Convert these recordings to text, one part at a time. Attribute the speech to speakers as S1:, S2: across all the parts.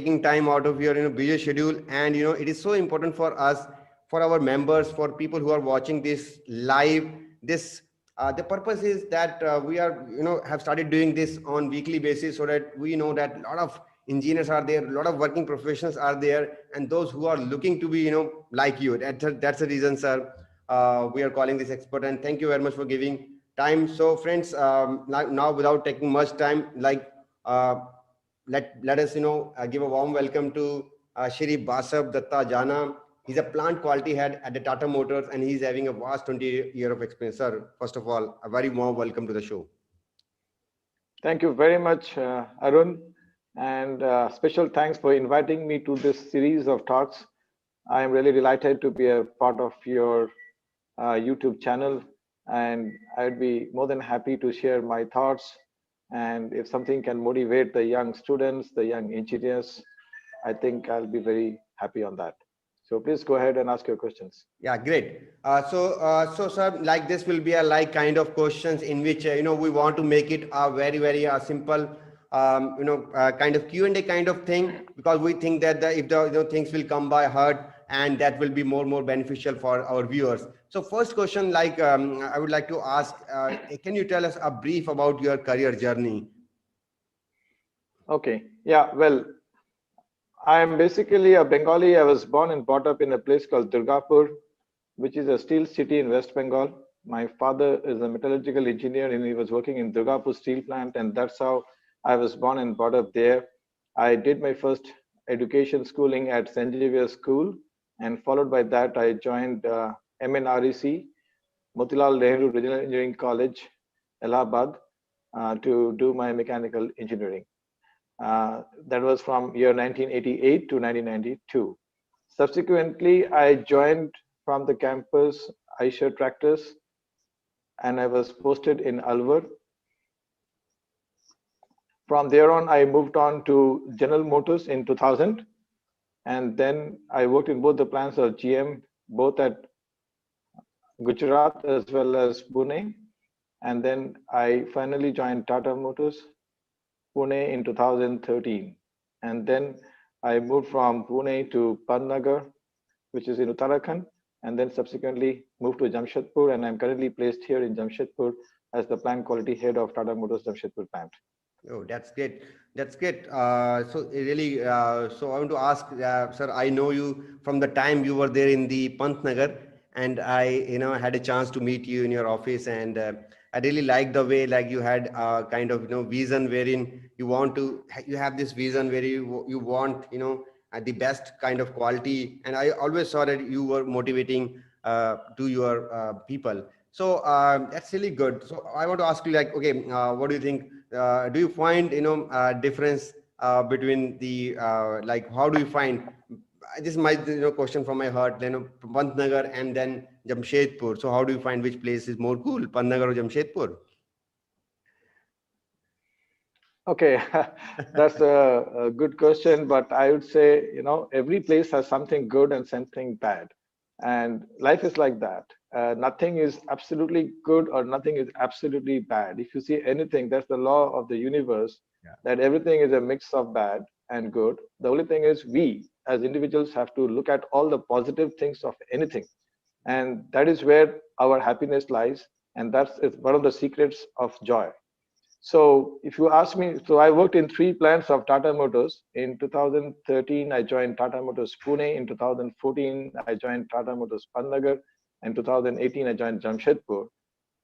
S1: taking time out of your busy schedule. And it is so important for us, for our members, for people who are watching this live. This the purpose is that we are have started doing this on weekly basis, so that we know that a lot of engineers are there, a lot of working professionals are there, and those who are looking to be like you. That's the reason, sir. We are calling this expert, and thank you very much for giving time. So friends, now without taking much time, like let us give a warm welcome to Shri Basabdutta Jana. He's a plant quality head at the Tata Motors, and he's having a vast 20 year of experience. Sir, first of all, a very warm welcome to the show.
S2: Thank you very much, Arun, and special thanks for inviting me to this series of talks. I am really delighted to be a part of your YouTube channel, and I'd be more than happy to share my thoughts. And if something can motivate the young students, the young engineers, I think I'll be very happy on that. So please go ahead and ask your questions.
S1: Yeah, great. So sir, like this will be a like kind of questions in which we want to make it a very simple, kind of Q&A kind of thing, because we think that if the things will come by heart, and that will be more beneficial for our viewers. So first question, like I would like to ask, can you tell us a brief about your career journey?
S2: Okay. Yeah. Well, I am basically a Bengali. I was born and brought up in a place called Durgapur, which is a steel city in West Bengal. My father is a metallurgical engineer and he was working in Durgapur steel plant, and that's how I was born and brought up there. I did my first education schooling at St. Xavier's School, and followed by that I joined MNREC, Motilal Nehru Regional Engineering College, Allahabad, to do my mechanical engineering. That was from year 1988 to 1992. Subsequently, I joined from the campus Aisha Tractors, and I was posted in Alwar. From there on, I moved on to General Motors in 2000, and then I worked in both the plants of GM, both at Gujarat as well as Pune. And then I finally joined Tata Motors, Pune in 2013. And then I moved from Pune to Pantnagar, which is in Uttarakhand, and then subsequently moved to Jamshedpur, and I'm currently placed here in Jamshedpur as the plant quality head of Tata Motors Jamshedpur plant.
S1: Oh, that's great. That's great. So really, so I want to ask, sir, I know you from the time you were there in the Pantnagar, and I, had a chance to meet you in your office, and I really like the way, like you had kind of, vision wherein you have this vision where you want, the best kind of quality. And I always saw that you were motivating to your people. So that's really good. So I want to ask you, like, okay, what do you think? Do you find difference between the like how do you find this is my question from my heart, Pantnagar and then Jamshedpur? So how do you find which place is more cool, Pantnagar or Jamshedpur?
S2: Okay, that's a good question, but I would say, every place has something good and something bad, and life is like that. Nothing is absolutely good or nothing is absolutely bad. If you see anything, that's the law of the universe,
S1: Yeah.
S2: that everything is a mix of bad and good. The only thing is we as individuals have to look at all the positive things of anything, and that is where our happiness lies, and that's one of the secrets of joy. So if you ask me, so I worked in three plants of Tata Motors. In 2013, I joined Tata Motors Pune. In 2014, I joined Tata Motors Pantnagar. In 2018, I joined Jamshedpur.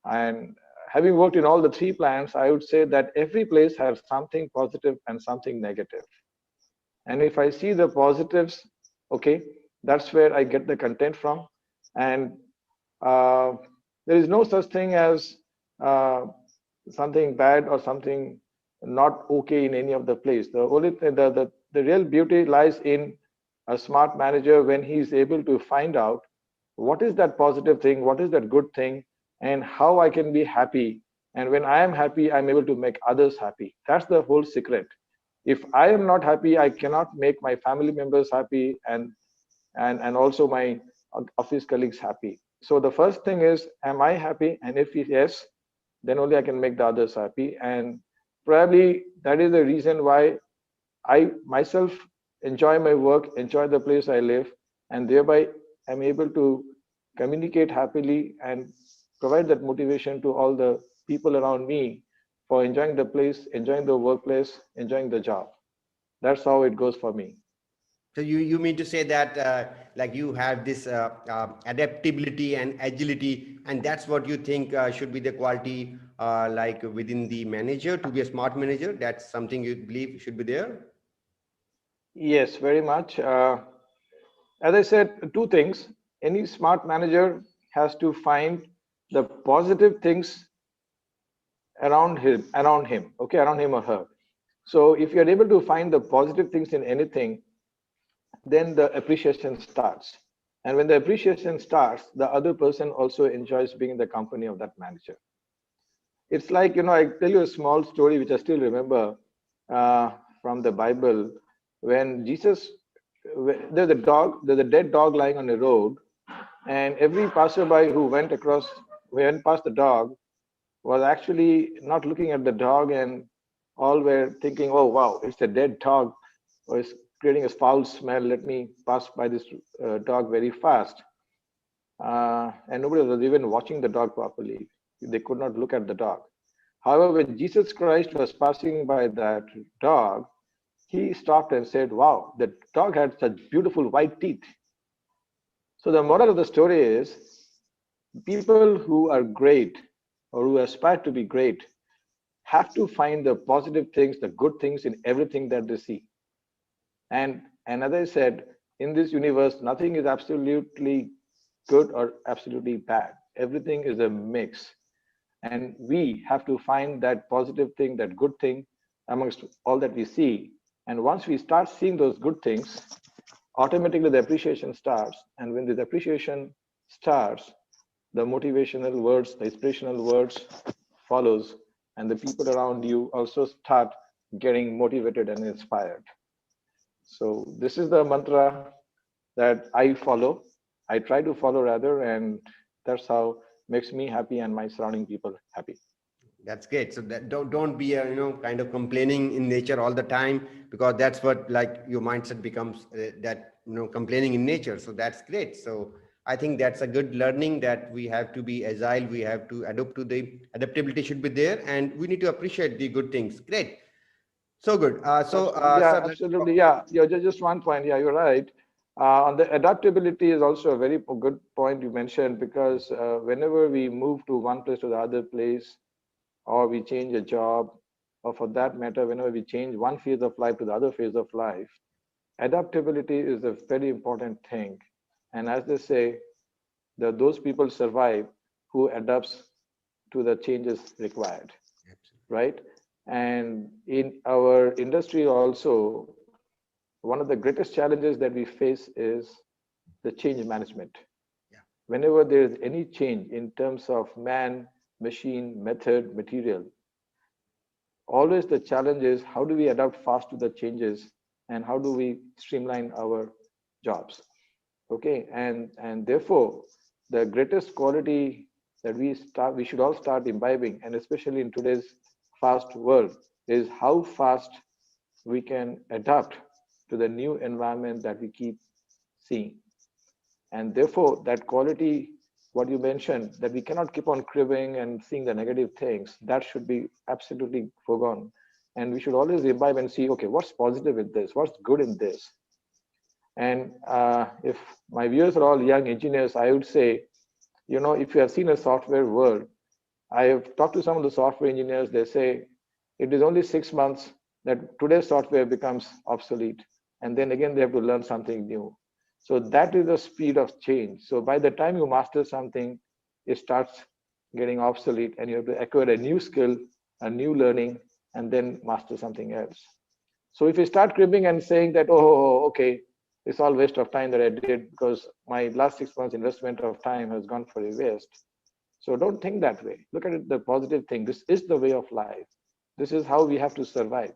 S2: And having worked in all the three plants, I would say that every place has something positive and something negative. And if I see the positives, okay, that's where I get the content from. And uh, there is no such thing as something bad or something not okay in any of the place. The only the real beauty lies in a smart manager when he is able to find out what is that positive thing, what is that good thing, and how I can be happy. And when I am happy, I'm able to make others happy. That's the whole secret. If I am not happy, I cannot make my family members happy, and also my office colleagues happy. So the first thing is, am I happy? And if yes, then only I can make the others happy. And probably that is the reason why I myself enjoy my work, enjoy the place I live, and thereby I'm able to communicate happily and provide that motivation to all the people around me for enjoying the place, enjoying the workplace, enjoying the job. That's how it goes for me.
S1: So you mean to say that like you have this adaptability and agility, and that's what you think should be the quality like within the manager to be a smart manager. That's something you believe should be there.
S2: Yes, very much. As I said, two things. Any smart manager has to find the positive things around him or her. So if you're able to find the positive things in anything, then the appreciation starts. And when the appreciation starts, the other person also enjoys being in the company of that manager. It's like, I tell you a small story which I still remember uh, from the Bible. When Jesus, there's a dead dog lying on the road, and every passerby who went past the dog was actually not looking at the dog, and all were thinking, oh wow, it's a dead dog, or it's creating a foul smell. Let me pass by this dog very fast. And nobody was even watching the dog properly. They could not look at the dog. However, when Jesus Christ was passing by that dog, he stopped and said, wow, the dog had such beautiful white teeth. So the moral of the story is people who are great or who aspire to be great have to find the positive things, the good things in everything that they see. And as I said, in this universe, nothing is absolutely good or absolutely bad. Everything is a mix. And we have to find that positive thing, that good thing amongst all that we see. And once we start seeing those good things, automatically the appreciation starts. And when this appreciation starts, the motivational words, the inspirational words follows, and the people around you also start getting motivated and inspired. So this is the mantra that I follow. I try to follow rather, and that's how makes me happy and my surrounding people happy.
S1: That's great. So that don't be a kind of complaining in nature all the time, because that's what like your mindset becomes that complaining in nature. So that's great. So I think that's a good learning that we have to be agile. We have to adapt to the adaptability should be there, and we need to appreciate the good things. Great. So good.
S2: Yeah,
S1: Sir, let's
S2: absolutely.
S1: talk.
S2: Yeah, yeah. Just one point. Yeah, you're right. On the adaptability is also a very good point you mentioned, because whenever we move to one place to the other place, or we change a job, or for that matter, whenever we change one phase of life to the other phase of life, adaptability is a very important thing. And as they say, those people survive who adapts to the changes required, right? And in our industry also, one of the greatest challenges that we face is the change management.
S1: Yeah.
S2: Whenever there is any change in terms of man, machine, method, material, always the challenge is how do we adapt fast to the changes, and how do we streamline our jobs. Okay, and therefore the greatest quality that we should all start imbibing, and especially in today's fast world, is how fast we can adapt to the new environment that we keep seeing. And therefore that quality, what you mentioned, that we cannot keep on cribbing and seeing the negative things, that should be absolutely foregone. And we should always imbibe and see, okay, what's positive in this, what's good in this. And if my viewers are all young engineers, I would say, if you have seen a software world, I have talked to some of the software engineers. They say it is only 6 months that today's software becomes obsolete, and then again they have to learn something new. So that is the speed of change. So by the time you master something, it starts getting obsolete, and you have to acquire a new skill, a new learning, and then master something else. So if you start cribbing and saying that, oh, okay, it's all waste of time that I did because my last 6 months investment of time has gone for a waste. So don't think that way. Look at it the positive thing. This is the way of life. This is how we have to survive.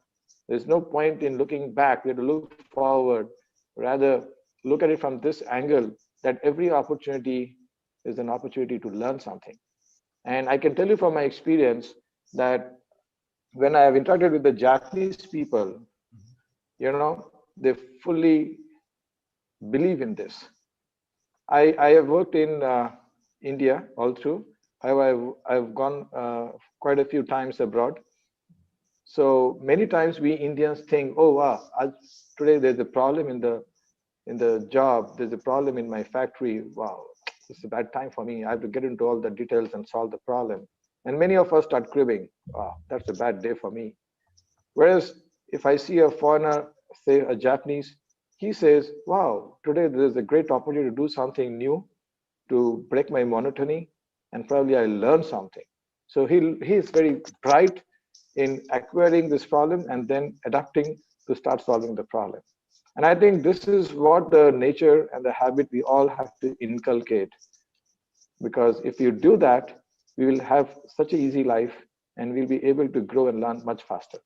S2: There's no point in looking back. We have to look forward. Rather, look at it from this angle, that every opportunity is an opportunity to learn something. And I can tell you from my experience that when I have interacted with the Japanese people, they fully believe in this. I have worked in India all through. However, I've gone quite a few times abroad. So many times we Indians think, oh wow, today there's a problem in the job, there's a problem in my factory. Wow, it's a bad time for me. I have to get into all the details and solve the problem. And many of us start cribbing. Wow, that's a bad day for me. Whereas if I see a foreigner, say a Japanese, he says, wow, today there's a great opportunity to do something new, to break my monotony, and probably I learn something. So he is very bright in acquiring this problem and then adapting to start solving the problem. And I think this is what the nature and the habit we all have to inculcate, because if you do that, we will have such an easy life and we'll be able to grow and learn much faster.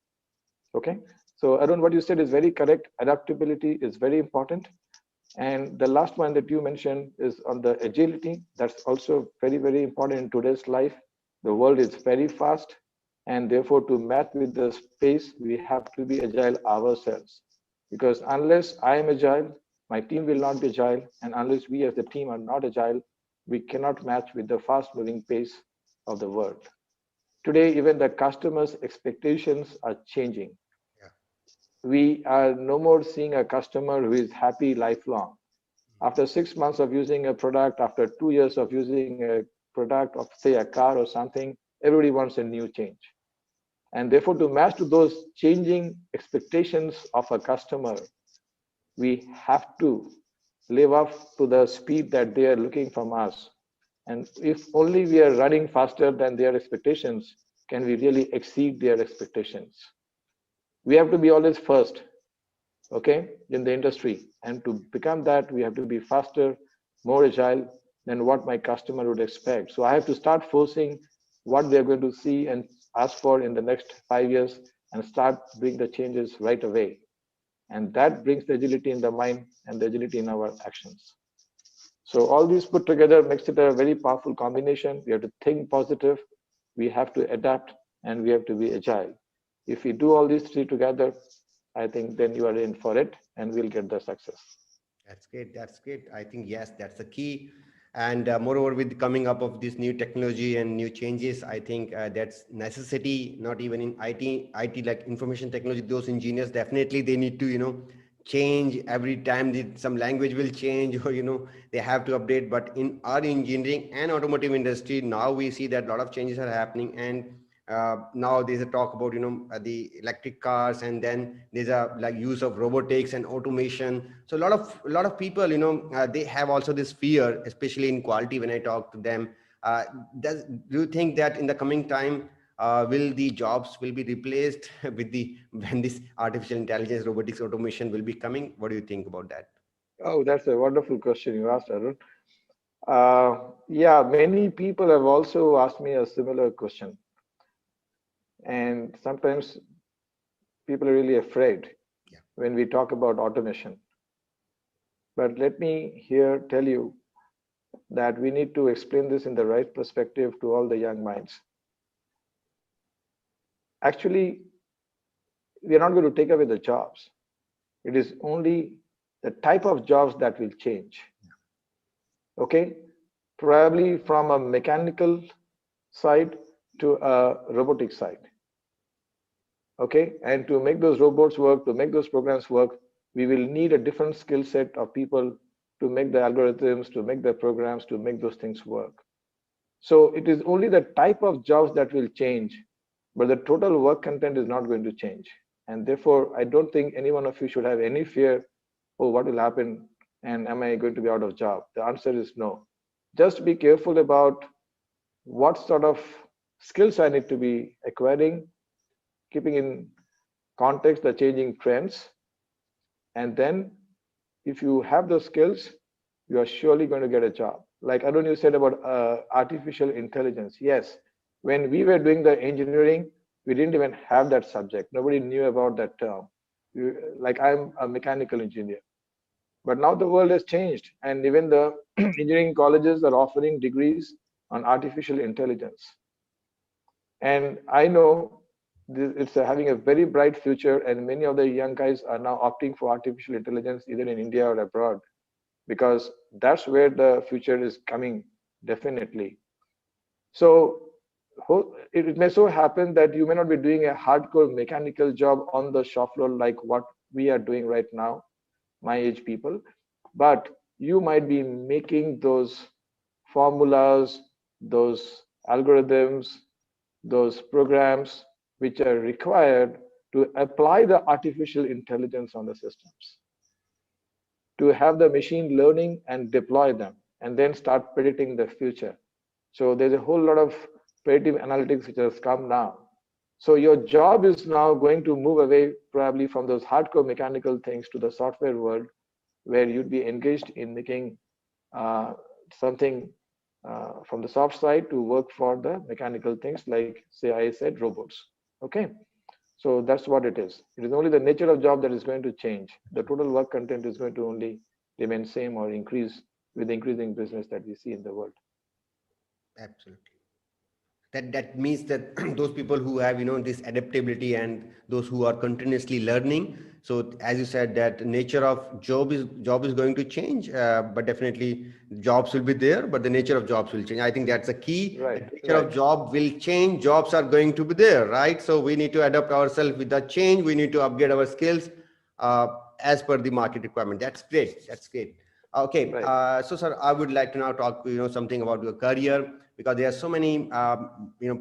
S2: Okay. So Arun, what you said is very correct. Adaptability is very important. And the last one that you mentioned is on the agility. That's also very, very important in today's life. The world is very fast, and therefore to match with the pace, we have to be agile ourselves. Because unless I am agile, my team will not be agile, and unless we as the team are not agile, we cannot match with the fast-moving pace of the world. Today, even the customers' expectations are changing.
S1: Yeah.
S2: We are no more seeing a customer who is happy lifelong. After 6 months of using a product, after 2 years of using a product of, say, a car or something, everybody wants a new change. And therefore, to match to those changing expectations of a customer, we have to live up to the speed that they are looking from us. And if only we are running faster than their expectations, can we really exceed their expectations? We have to be always first, okay, in the industry. And to become that, we have to be faster, more agile than what my customer would expect. So I have to start forcing what they're going to see and ask for in the next 5 years and start bring the changes right away. And that brings the agility in the mind and the agility in our actions. So all these put together makes it a very powerful combination. We have to think positive, we have to adapt, and we have to be agile. If we do all these three together, I think then you are in for it and we'll get the success.
S1: That's great. That's great. I think, yes, that's the key. And moreover, with the coming up of this new technology and new changes, I think that's necessity. Not even in IT like information technology, those engineers definitely they need to change every time. Some language will change, or they have to update. But in our engineering and automotive industry, now we see that a lot of changes are happening, and now there's a talk about the electric cars, and then there's a like use of robotics and automation. So a lot of people they have also this fear, especially in quality. When I talk to them, do you think that in the coming time will the jobs will be replaced with the when this artificial intelligence, robotics, automation will be coming? What do you think about that?
S2: Oh, that's a wonderful question you asked, Arun. Yeah, many people have also asked me a similar question. And sometimes people are really afraid
S1: Yeah.
S2: when we talk about automation. But let me here tell you that we need to explain this in the right perspective to all the young minds. Actually, we are not going to take away the jobs. It is only the type of jobs that will change. Okay? Probably from a mechanical side to a robotic side. Okay? And to make those robots work, to make those programs work, we will need a different skill set of people to make the algorithms, to make the programs, to make those things work. So it is only the type of jobs that will change, but the total work content is not going to change. And therefore, I don't think any one of you should have any fear, oh, what will happen? And am I going to be out of job? The answer is no. Just be careful about what sort of skills I need to be acquiring, keeping in context the changing trends. And then if you have those skills, you are surely going to get a job. Like Arun, you said about artificial intelligence. Yes, when we were doing the engineering, we didn't even have that subject. Nobody knew about that term. Like I'm a mechanical engineer. But now the world has changed, and even the engineering colleges are offering degrees on artificial intelligence. And I know It's having a very bright future, and many of the young guys are now opting for artificial intelligence either in India or abroad, because that's where the future is coming, definitely. So it may so happen that you may not be doing a hardcore mechanical job on the shop floor like what we are doing right now, my age people, but you might be making those formulas, those algorithms, those programs which are required to apply the artificial intelligence on the systems, to have the machine learning and deploy them, and then start predicting the future. So there's a whole lot of predictive analytics which has come now. So your job is now going to move away probably from those hardcore mechanical things to the software world, where you'd be engaged in making uh, something from the soft side to work for the mechanical things, like say I said robots. Okay, so that's what it is. It is only the nature of job that is going to change. The total work content is going to only remain same or increase with the increasing business that we see in the world.
S1: Absolutely. That means that those people who have this adaptability and those who are continuously learning. So as you said, that nature of job is going to change, but definitely jobs will be there, but the nature of jobs will change. I think that's a key.
S2: Right,
S1: The nature
S2: right,
S1: of job will change, jobs are going to be there, right? So we need to adapt ourselves with that change. We need to upgrade our skills uh, as per the market requirement. That's great. That's great. Okay,
S2: right.
S1: so sir, I would like to now talk something about your career, because there are so many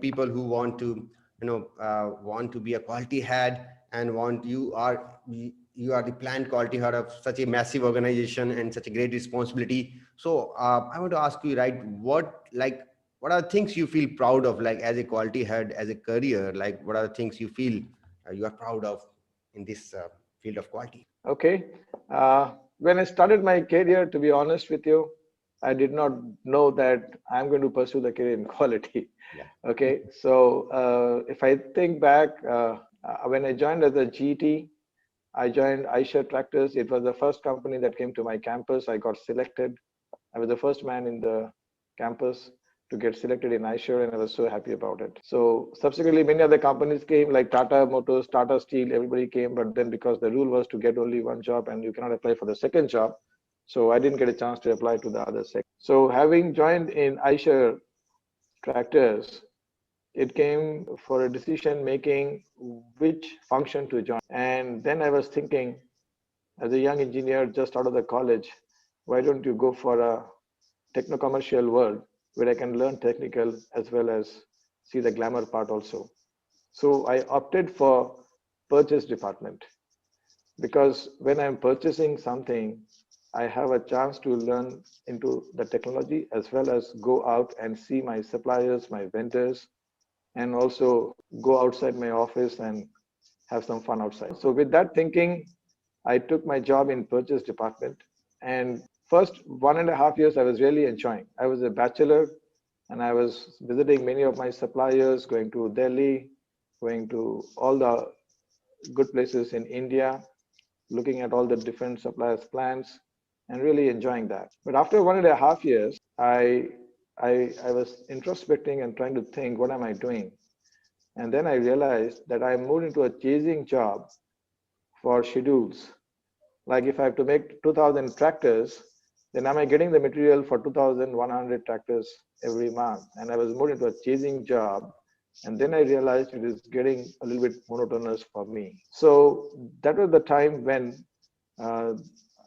S1: people who want to be a quality head, and you are the planned quality head of such a massive organization and such a great responsibility. So I want to ask you, right, what are things you feel proud of, like as a quality head, as a career, like what are the things you feel you are proud of in this field of quality?
S2: Okay. When I started my career, to be honest with you, I did not know that I'm going to pursue the career in quality.
S1: Yeah.
S2: Okay. So if I think back, when I joined as a GT, I joined Aisha Tractors. It was the first company that came to my campus. I got selected. I was the first man in the campus to get selected in Aisha, and I was so happy about it. So subsequently, many other companies came, like Tata Motors, Tata Steel, everybody came. But then because the rule was to get only one job and you cannot apply for the second job, so I didn't get a chance to apply to the other sector. So having joined in Aisha Tractors, it came for a decision making which function to join. And then I was thinking, as a young engineer just out of the college, why don't you go for a techno commercial world where I can learn technical as well as see the glamour part also? So I opted for purchase department, because when I'm purchasing something, I have a chance to learn into the technology as well as go out and see my suppliers, my vendors, and also go outside my office and have some fun outside. So with that thinking, I took my job in purchase department, and first 1.5 years I was really enjoying. I was a bachelor and I was visiting many of my suppliers, going to Delhi, going to all the good places in India, looking at all the different suppliers' plans, and really enjoying that. But after 1.5 years, I was introspecting and trying to think, what am I doing? And then I realized that I moved into a chasing job for schedules. Like if I have to make 2,000 tractors, then am I getting the material for 2,100 tractors every month? And I was more into a chasing job. And then I realized it is getting a little bit monotonous for me. So that was the time when uh,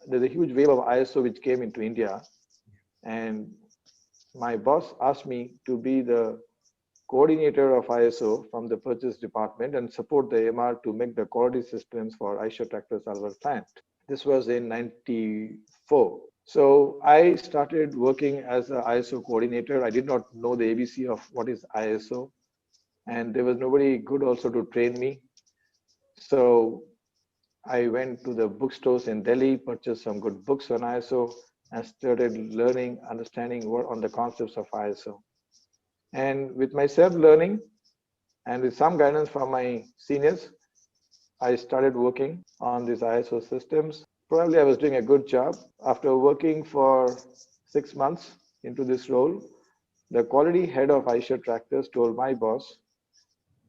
S2: there's a huge wave of ISO which came into India. And my boss asked me to be the coordinator of ISO from the purchase department and support the MR to make the quality systems for Aisha Tractors Alwar plant. This was in 94. So I started working as an ISO coordinator. I did not know the ABC of what is ISO, and there was nobody good also to train me. So I went to the bookstores in Delhi, purchased some good books on ISO, and started learning, understanding what on the concepts of ISO. And with my self-learning and with some guidance from my seniors, I started working on these ISO systems. Probably I was doing a good job. After working for 6 months into this role, the quality head of Aisha Tractors told my boss,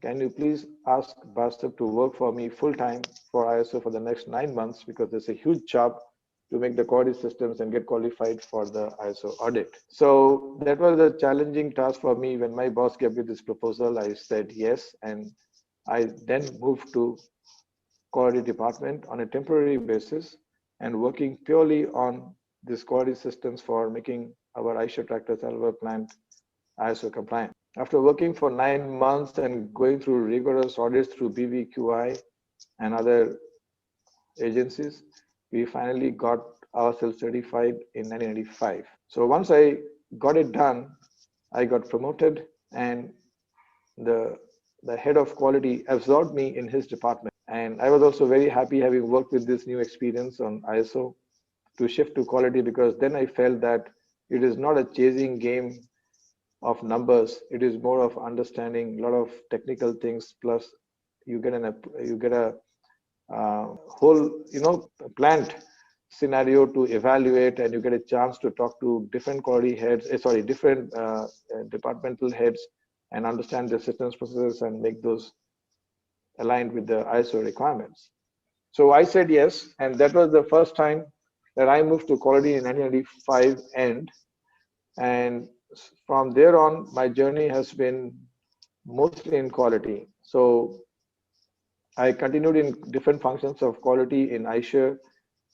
S2: can you please ask Basab to work for me full time for ISO for the next 9 months because there's a huge job to make the quality systems and get qualified for the ISO audit. So that was a challenging task for me. When my boss gave me this proposal, I said yes, and I then moved to quality department on a temporary basis and working purely on these quality systems for making our Aisha tractors and our plant ISO compliant. After working for 9 months and going through rigorous audits through BVQI and other agencies, we finally got ourselves certified in 1995. So once I got it done, I got promoted, and the the head of quality absorbed me in his department. And I was also very happy having worked with this new experience on ISO to shift to quality, because then I felt that it is not a chasing game of numbers. It is more of understanding a lot of technical things. Plus, you get a whole plant scenario to evaluate, and you get a chance to talk to different quality heads, different departmental heads, and understand the systems processes and make those aligned with the ISO requirements. So I said yes, and that was the first time that I moved to quality in 1995 end. And from there on, my journey has been mostly in quality. So I continued in different functions of quality in Aisha,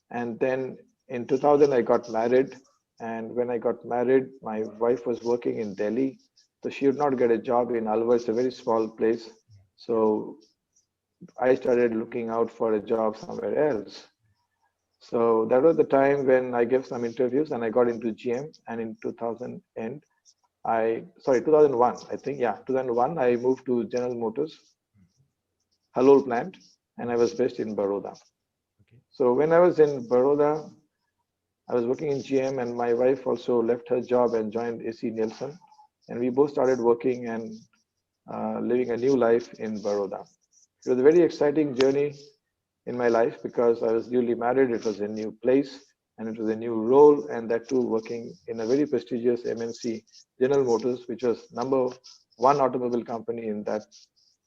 S2: and then in 2000 I got married. And when I got married, my wife was working in Delhi, so she would not get a job in Alwar. It's a very small place. So I started looking out for a job somewhere else. So that was the time when I gave some interviews and I got into GM. And in 2000 and 2001, I think, yeah, 2001, I moved to General Motors Halol plant, and I was based in Baroda.
S1: Okay.
S2: So when I was in Baroda, I was working in GM, and my wife also left her job and joined AC Nielsen, and we both started working and living a new life in Baroda. It was a very exciting journey in my life because I was newly married. It was a new place and it was a new role, and that too working in a very prestigious MNC, General Motors, which was number one automobile company in that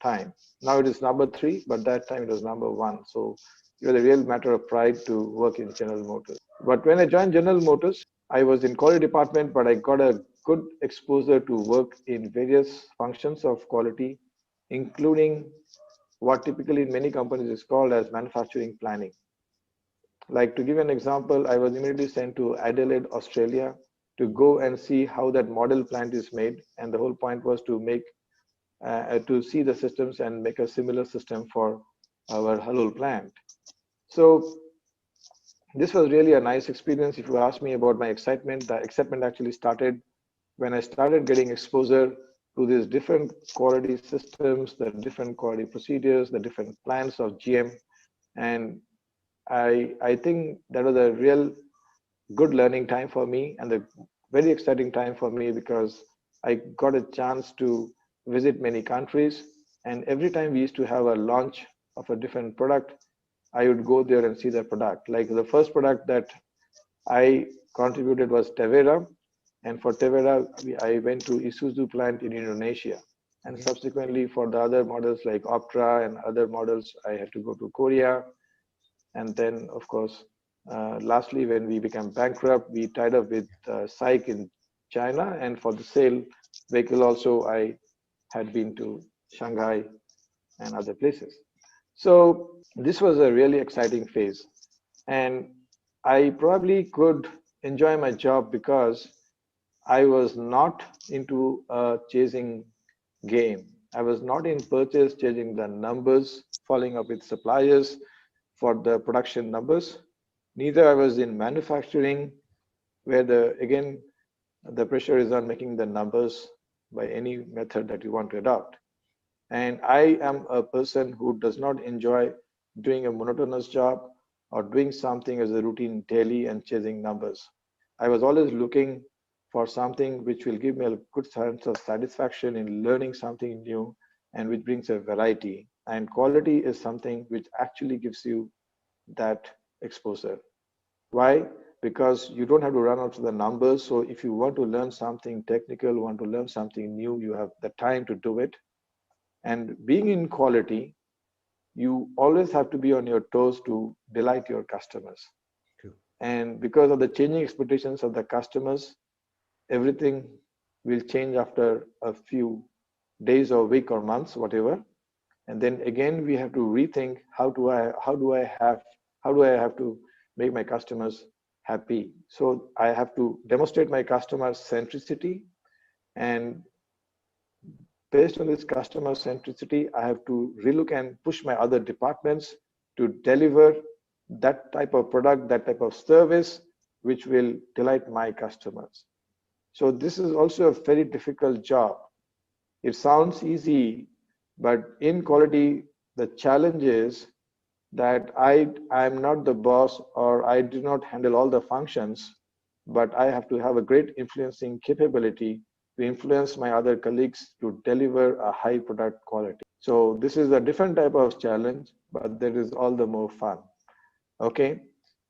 S2: time. Now it is number three, but that time it was number one. So it was a real matter of pride to work in General Motors. But when I joined General Motors, I was in quality department, but I got a good exposure to work in various functions of quality, including what typically in many companies is called as manufacturing planning. Like, to give an example, I was immediately sent to Adelaide, Australia to go and see how that model plant is made. And the whole point was to to see the systems and make a similar system for our Halol plant. So this was really a nice experience. If you ask me about my excitement, the excitement actually started when I started getting exposure to these different quality systems, the different quality procedures, the different plans of GM. And I think that was a real good learning time for me, and a very exciting time for me because I got a chance to visit many countries. And every time we used to have a launch of a different product, I would go there and see the product. Like the first product that I contributed was Tavera, and for Tavera, I went to Isuzu plant in Indonesia. And
S1: Okay.
S2: subsequently, for the other models like Optra and other models, I had to go to Korea. And then, of course, lastly, when we became bankrupt, we tied up with SAIC in China. And for the sale vehicle, also, I had been to Shanghai and other places. So this was a really exciting phase. And I probably could enjoy my job because I was not into a chasing game. I was not in purchase chasing the numbers, following up with suppliers for the production numbers. Neither I was in manufacturing, where the pressure is on making the numbers by any method that you want to adopt. And I am a person who does not enjoy doing a monotonous job or doing something as a routine daily and chasing numbers. I was always looking for something which will give me a good sense of satisfaction in learning something new and which brings a variety. And quality is something which actually gives you that exposure. Why? Because you don't have to run out to the numbers. So if you want to learn something technical, want to learn something new, you have the time to do it. And being in quality, you always have to be on your toes to delight your customers.
S1: True.
S2: And because of the changing expectations of the customers, everything will change after a few days or week or months, whatever. And then again, we have to rethink how do I have to make my customers happy. So I have to demonstrate my customer centricity, and based on this customer centricity, I have to relook and push my other departments to deliver that type of product, that type of service, which will delight my customers. So this is also a very difficult job. It sounds easy, but in quality, the challenge is that I'm not the boss, or I do not handle all the functions, but I have to have a great influencing capability to influence my other colleagues to deliver a high product quality. So this is a different type of challenge, but that is all the more fun. Okay.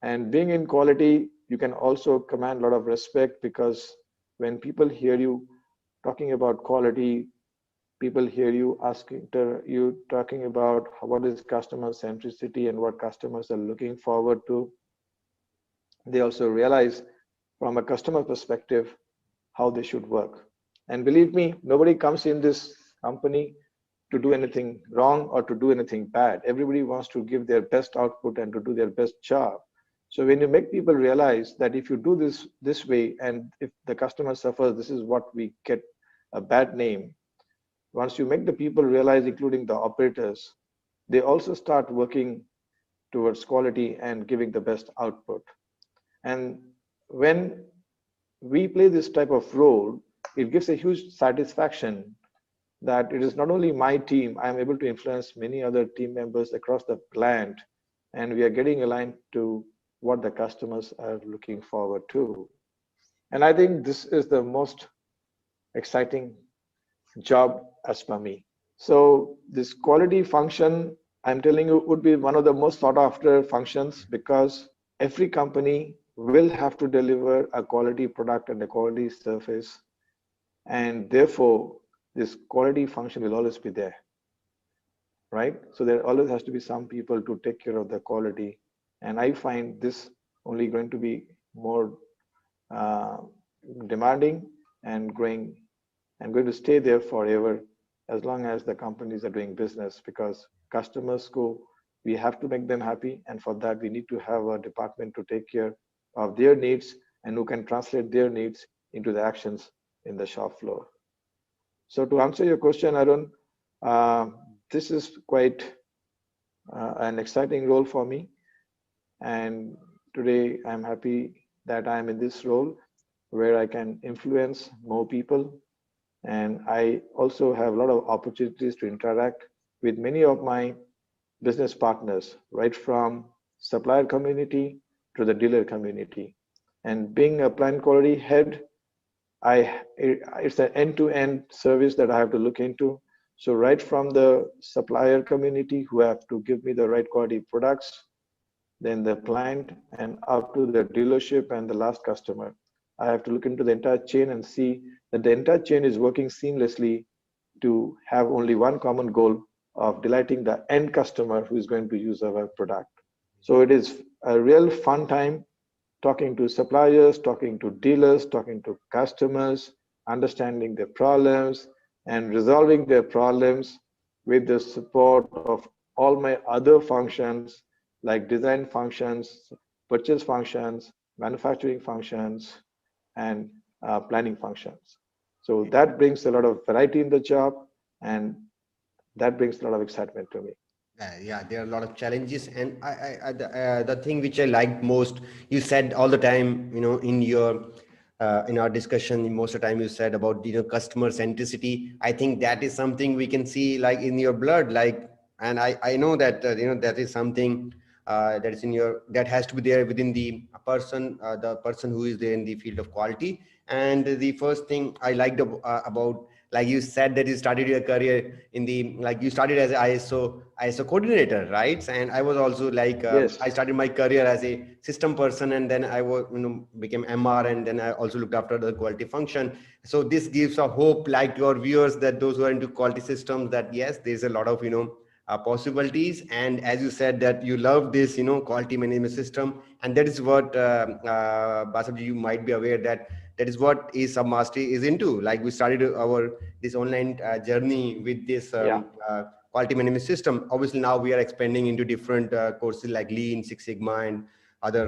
S2: And being in quality, you can also command a lot of respect, because when people hear you talking about quality, people hear you asking you talking about what is customer centricity and what customers are looking forward to. They also realize from a customer perspective how they should work. And believe me, nobody comes in this company to do anything wrong or to do anything bad. Everybody wants to give their best output and to do their best job. So when you make people realize that if you do this way, and if the customer suffers, this is what we get a bad name. Once you make the people realize, including the operators, they also start working towards quality and giving the best output. And when we play this type of role, it gives a huge satisfaction that it is not only my team, I am able to influence many other team members across the plant, and we are getting aligned to what the customers are looking forward to. And I think this is the most exciting job as per me. So this quality function, I'm telling you, would be one of the most sought after functions, because every company will have to deliver a quality product and a quality service, and therefore this quality function will always be there, right? So there always has to be some people to take care of the quality, and I find this only going to be more uh, demanding and growing, and going to stay there forever as long as the companies are doing business, because customers go, we have to make them happy, and for that we need to have a department to take care of their needs and who can translate their needs into the actions in the shop floor. So to answer your question, Arun, uh, this is quite an exciting role for me, and today I'm happy that I'm in this role where I can influence more people. And I also have a lot of opportunities to interact with many of my business partners, right from supplier community to the dealer community. And being a plant quality head, it's an end-to-end service that I have to look into. So right from the supplier community who have to give me the right quality products, then the client, and up to the dealership and the last customer. I have to look into the entire chain and see that the entire chain is working seamlessly to have only one common goal of delighting the end customer who is going to use our product. So it is a real fun time talking to suppliers, talking to dealers, talking to customers, understanding their problems and resolving their problems with the support of all my other functions like design functions, purchase functions, manufacturing functions, and planning functions. So that brings a lot of variety in the job, and that brings a lot of excitement to me.
S1: Yeah, there are a lot of challenges, and the thing which I liked most, you said all the time, in your in our discussion, most of the time you said about customer centricity. I think that is something we can see like in your blood, like, and I know that that is something that is in your, that has to be there within the person who is there in the field of quality. And the first thing I liked about like you said that you started your career in the, like you started as a ISO coordinator, right? And I was also like, I
S2: Yes.
S1: started my career as a system person, and then I was, became MR, and then I also looked after the quality function. So this gives a hope, like to our viewers, that those who are into quality systems, that yes, there's a lot of, possibilities. And as you said that you love this, quality management system, and that is what, Basab, you might be aware that that is what is Submastery is into. Like we started our this online journey with this
S2: Yeah.
S1: quality management system. Obviously now we are expanding into different courses like Lean, Six Sigma, and other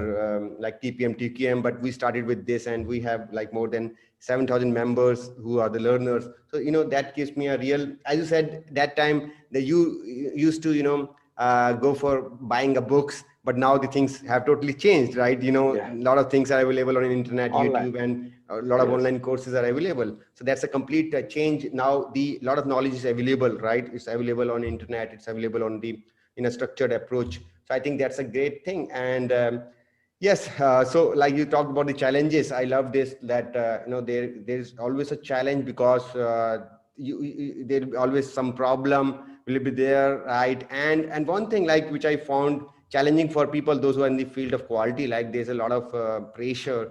S1: like TPM, TQM. But we started with this, and we have like more than 7,000 members who are the learners. So that gives me a real, as you said that time, that you used to go for buying a books, but now the things have totally changed, right? A
S2: Yeah.
S1: lot of things are available on internet,
S2: Online.
S1: YouTube, and a lot of
S2: Yes.
S1: online courses are available. So that's a complete change. Now the lot of knowledge is available, right? It's available on internet, it's available on the in a structured approach. So I think that's a great thing. And yes, so like you talked about the challenges, I love this, that there's always a challenge, because there'll be always some problem will be there, right? And one thing like which I found challenging for people, those who are in the field of quality, like there's a lot of pressure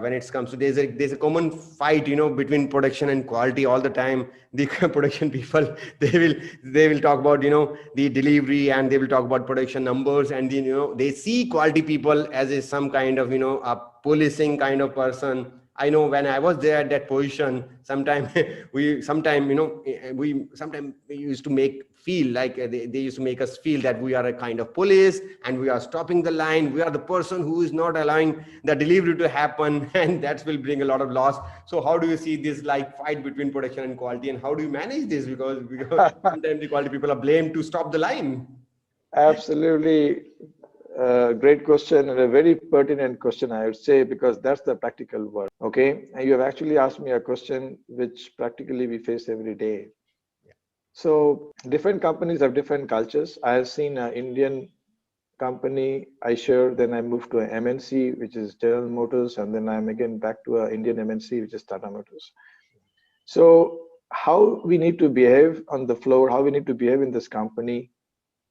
S1: when it comes to, there's a common fight, between production and quality all the time. The production people, they will talk about the delivery, and they will talk about production numbers, and then they see quality people as a some kind of a policing kind of person. I know when I was there at that position, sometime we used to make feel like they used to make us feel that we are a kind of police, and we are stopping the line. We are the person who is not allowing the delivery to happen, and that will bring a lot of loss. So how do you see this like fight between production and quality, and how do you manage this? Because sometimes the quality people are blamed to stop the line.
S2: Absolutely. Great question, and a very pertinent question, I would say, because that's the practical work. Okay. And you have actually asked me a question which practically we face every day. So different companies have different cultures. I have seen an Indian company, I share, then I moved to an MNC, which is General Motors, and then I'm again back to an Indian MNC, which is Tata Motors. So how we need to behave on the floor, how we need to behave in this company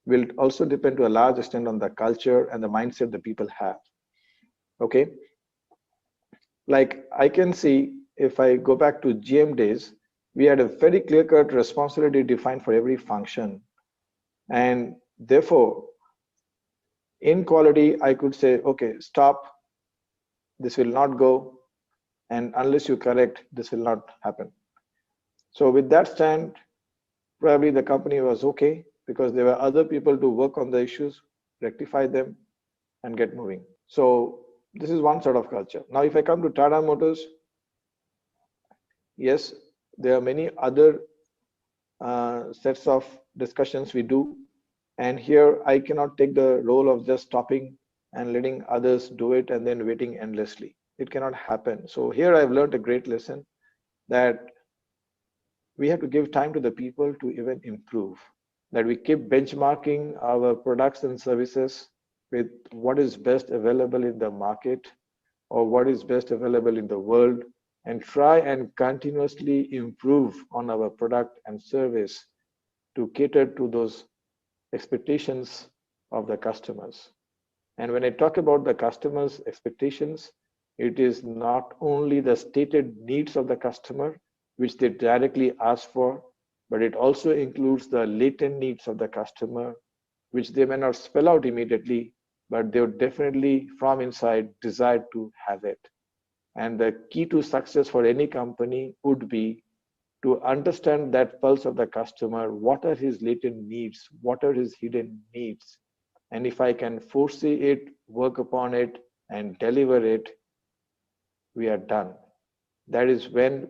S2: will also depend to a large extent on the culture and the mindset the people have. Okay. Like I can see, if I go back to GM days, we had a very clear cut responsibility defined for every function. And therefore, in quality, I could say, okay, stop, this will not go. And unless you correct, this will not happen. So with that stand, probably the company was okay because there were other people to work on the issues, rectify them, and get moving. So this is one sort of culture. Now, if I come to Tata Motors, yes, there are many other sets of discussions we do. And here I cannot take the role of just stopping and letting others do it and then waiting endlessly. It cannot happen. So here I've learned a great lesson that we have to give time to the people to even improve, that we keep benchmarking our products and services with what is best available in the market or what is best available in the world, and try and continuously improve on our product and service to cater to those expectations of the customers. And when I talk about the customers' expectations, it is not only the stated needs of the customer, which they directly ask for, but it also includes the latent needs of the customer, which they may not spell out immediately, but they would definitely from inside desire to have it. And the key to success for any company would be to understand that pulse of the customer. What are his latent needs? What are his hidden needs? And if I can foresee it, work upon it, and deliver it, we are done. That is when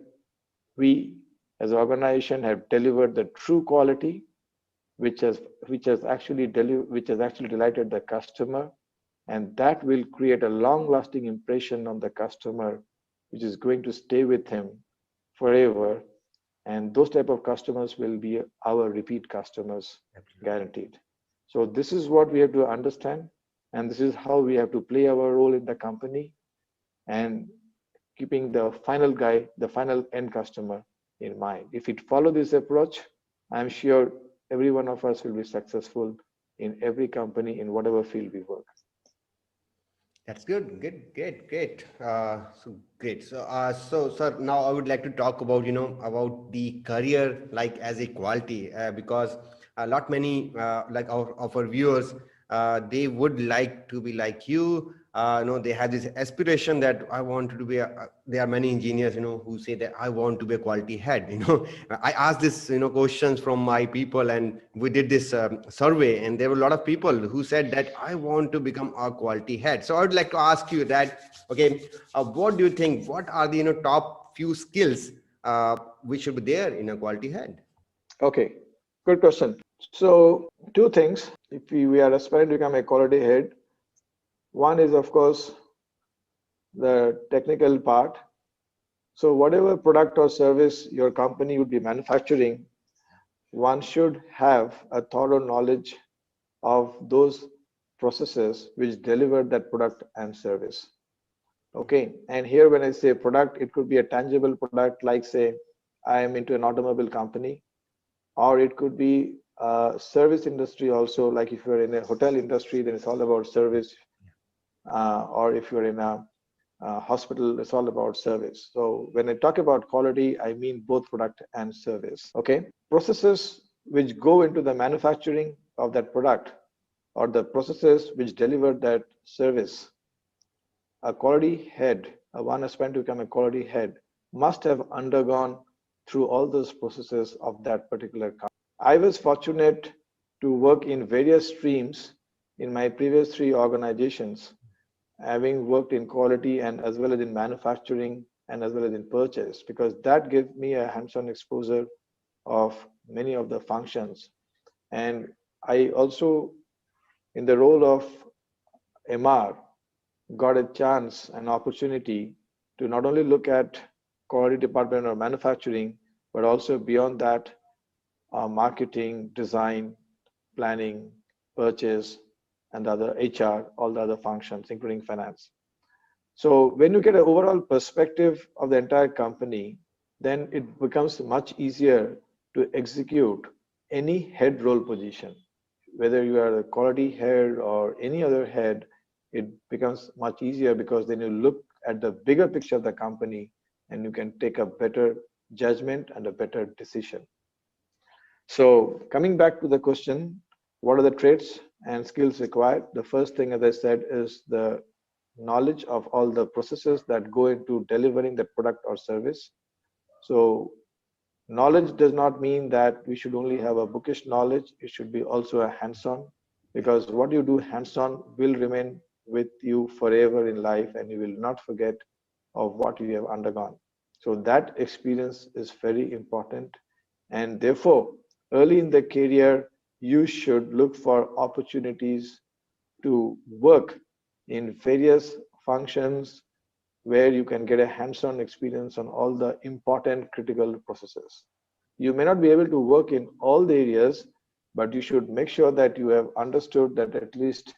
S2: we as an organization have delivered the true quality, which has actually delighted the customer, and that will create a long lasting impression on the customer, which is going to stay with him forever. And those type of customers will be our repeat customers, guaranteed. So this is what we have to understand, and this is how we have to play our role in the company, and keeping the final guy, the final end customer, in mind. If it follow this approach, I'm sure every one of us will be successful in every company in whatever field we work.
S1: That's good. Good, great, great. So great. So, sir, now I would like to talk about, about the career, like as a quality, because a lot many, like of our viewers, they would like to be like you. They have this aspiration that I want to be. There are many engineers, who say that I want to be a quality head. I asked this, questions from my people, and we did this survey, and there were a lot of people who said that I want to become a quality head. So I would like to ask you that, okay, what do you think? What are the top few skills which should be there in a quality head?
S2: Okay, good question. So, two things. If we are aspiring to become a quality head, one is, of course, the technical part. So, whatever product or service your company would be manufacturing, one should have a thorough knowledge of those processes which deliver that product and service. Okay, and here when I say product, it could be a tangible product, like say I am into an automobile company, or it could be a service industry also, like if you're in a hotel industry, then it's all about service, or if you're in a hospital, it's all about service. So when I talk about quality, I mean both product and service. Okay, processes which go into the manufacturing of that product, or the processes which deliver that service. A quality head, a one aspirant to become a quality head, must have undergone through all those processes of that particular company. I was fortunate to work in various streams in my previous three organizations, having worked in quality and as well as in manufacturing and as well as in purchase, because that gave me a hands-on exposure of many of the functions. And I also, in the role of MR, got a chance, an opportunity to not only look at quality department or manufacturing, but also beyond that, marketing, design, planning, purchase, and other HR, all the other functions, including finance. So when you get an overall perspective of the entire company, then it becomes much easier to execute any head role position. Whether you are a quality head or any other head, it becomes much easier because then you look at the bigger picture of the company and you can take a better judgment and a better decision. So coming back to the question, what are the traits and skills required? The first thing, as I said, is the knowledge of all the processes that go into delivering the product or service. So knowledge does not mean that we should only have a bookish knowledge. It should be also a hands-on, because what you do hands-on will remain with you forever in life, and you will not forget of what you have undergone. So that experience is very important, and therefore early in the career you should look for opportunities to work in various functions where you can get a hands-on experience on all the important critical processes. You may not be able to work in all the areas, but you should make sure that you have understood that at least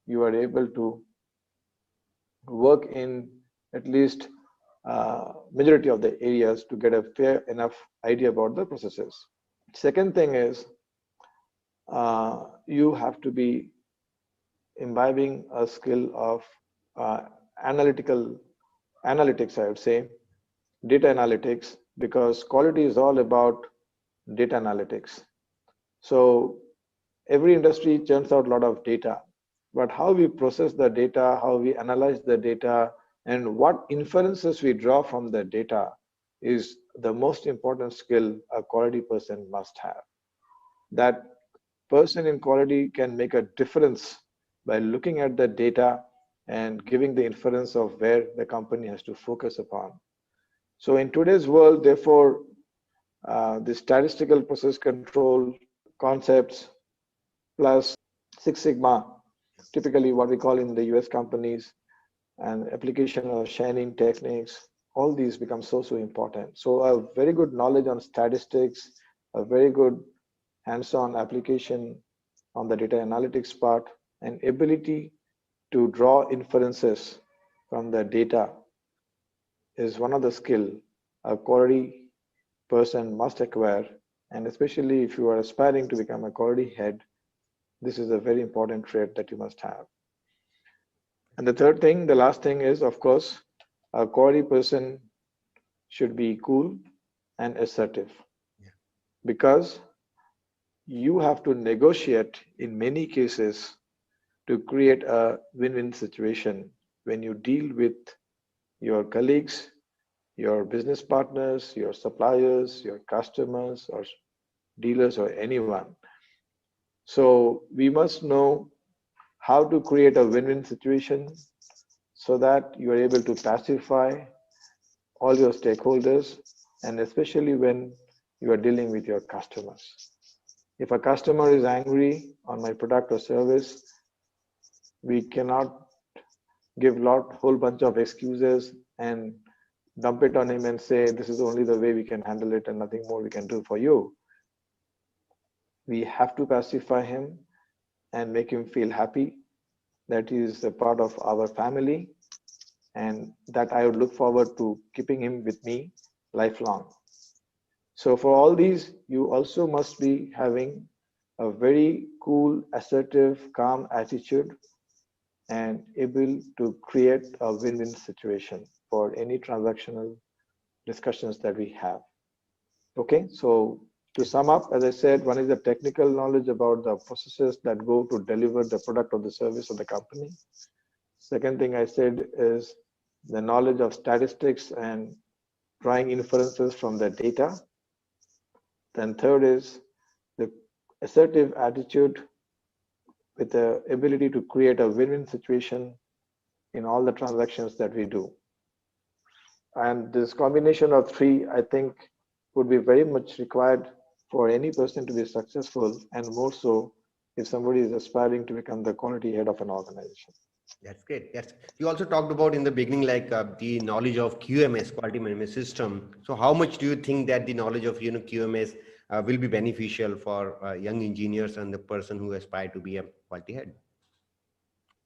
S2: you are able to work in at least majority of the areas to get a fair enough idea about the processes. Second thing is you have to be imbibing a skill of uh, analytical analytics, I would say, data analytics, because quality is all about data analytics. So every industry churns out a lot of data, but how we process the data, how we analyze the data, and what inferences we draw from the data is the most important skill a quality person must have. That person in quality can make a difference by looking at the data and giving the inference of where the company has to focus upon. So in today's world, therefore, the statistical process control concepts plus Six Sigma, typically what we call in the US companies, and application of shining techniques, all these become so important. So a very good knowledge on statistics, a very good hands-on application on the data analytics part, and ability to draw inferences from the data is one of the skill a quality person must acquire, and especially if you are aspiring to become a quality head, this is a very important trait that you must have. And the third thing, the last thing is, of course, a quality person should be cool and assertive,
S1: Yeah.
S2: because you have to negotiate in many cases to create a win-win situation when you deal with your colleagues, your business partners, your suppliers, your customers, or dealers, or anyone. So we must know how to create a win-win situation so that you are able to pacify all your stakeholders, and especially when you are dealing with your customers. If a customer is angry on my product or service, we cannot give whole bunch of excuses and dump it on him and say this is only the way we can handle it and nothing more we can do for you. We have to pacify him and make him feel happy that he is a part of our family, and that I would look forward to keeping him with me lifelong. So for all these, you also must be having a very cool, assertive, calm attitude and able to create a win-win situation for any transactional discussions that we have. Okay, so to sum up, as I said, one is the technical knowledge about the processes that go to deliver the product or the service of the company. Second thing I said is the knowledge of statistics and drawing inferences from the data. Then third is the assertive attitude with the ability to create a win-win situation in all the transactions that we do. And this combination of three, I think, would be very much required for any person to be successful, and more so if somebody is aspiring to become the quality head of an organization.
S1: That's great. Yes. You also talked about in the beginning, like the knowledge of QMS, quality management system. So, how much do you think that the knowledge of QMS will be beneficial for young engineers and the person who aspire to be a quality head?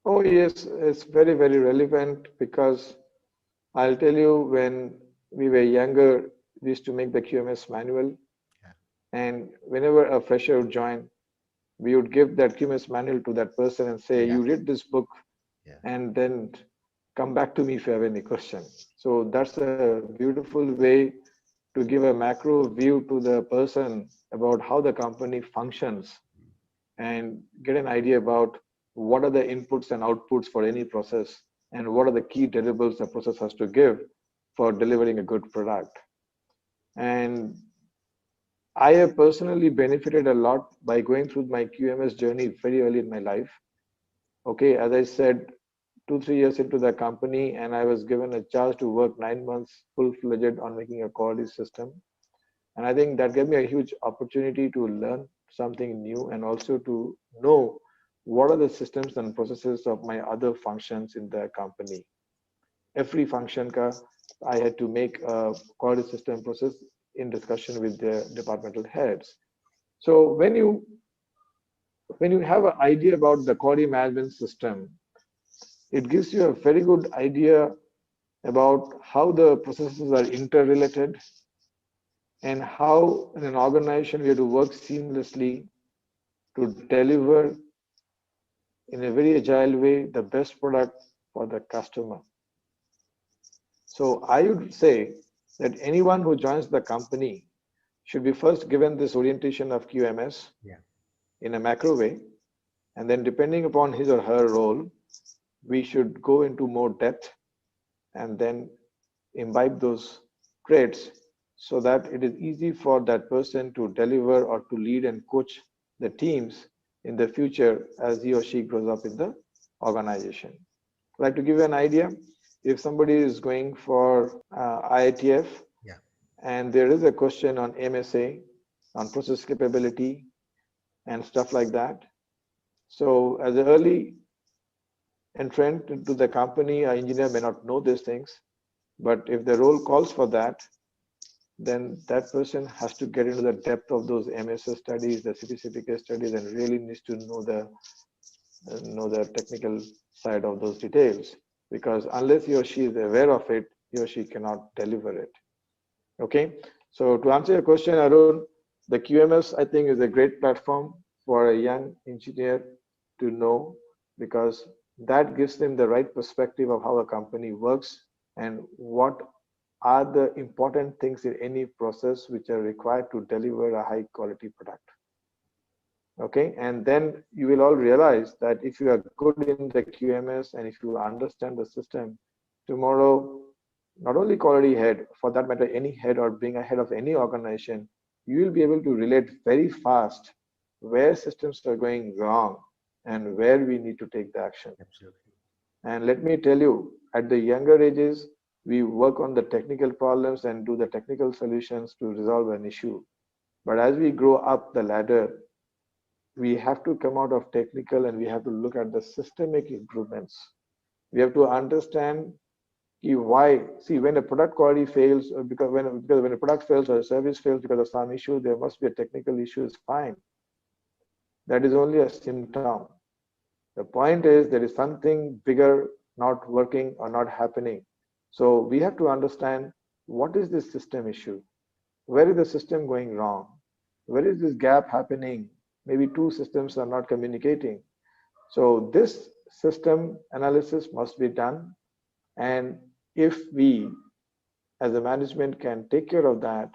S2: Oh, yes, it's very, very relevant, because I'll tell you, when we were younger, we used to make the QMS manual,
S1: Yeah.
S2: and whenever a fresher would join, we would give that QMS manual to that person and say,
S1: Yeah.
S2: you read this book
S1: Yeah.
S2: and then come back to me if you have any question. So that's a beautiful way to give a macro view to the person about how the company functions and get an idea about what are the inputs and outputs for any process and what are the key deliverables the process has to give for delivering a good product. And I have personally benefited a lot by going through my QMS journey very early in my life. Okay, as I said, 2 3 years into the company, and I was given a chance to work 9 months full-fledged on making a quality system. And I think that gave me a huge opportunity to learn something new and also to know what are the systems and processes of my other functions in the company. Every function I had to make a quality system process in discussion with the departmental heads. So when you have an idea about the quality management system, it gives you a very good idea about how the processes are interrelated and how in an organization we have to work seamlessly to deliver in a very agile way the best product for the customer. So I would say that anyone who joins the company should be first given this orientation of QMS
S1: Yeah.
S2: in a macro way, and then depending upon his or her role, we should go into more depth and then imbibe those traits so that it is easy for that person to deliver or to lead and coach the teams in the future as he or she grows up in the organization. Like, to give you an idea, if somebody is going for IITF
S1: Yeah.
S2: and there is a question on MSA, on process capability and stuff like that. So as an early entrant into the company, an engineer may not know these things, but if the role calls for that, then that person has to get into the depth of those MSA studies, the CPCPK studies, and really needs to know the technical side of those details. Because unless he or she is aware of it, he or she cannot deliver it. Okay, So to answer your question, Arun, the QMS I think is a great platform for a young engineer to know, because that gives them the right perspective of how a company works and what are the important things in any process which are required to deliver a high quality product. Okay, and then you will all realize that if you are good in the QMS and if you understand the system, tomorrow, not only quality head, for that matter, any head or being a head of any organization, you will be able to relate very fast where systems are going wrong and where we need to take the action.
S1: Absolutely.
S2: And let me tell you, at the younger ages, we work on the technical problems and do the technical solutions to resolve an issue. But as we grow up the ladder, we have to come out of technical and we have to look at the systemic improvements. We have to understand why. See, when a product quality fails, or because when a product fails or a service fails because of some issue, there must be a technical issue. Is fine. That is only a symptom. The point is there is something bigger not working or not happening. So we have to understand what is this system issue? Where is the system going wrong? Where is this gap happening? Maybe two systems are not communicating. So this system analysis must be done. And if we as a management can take care of that,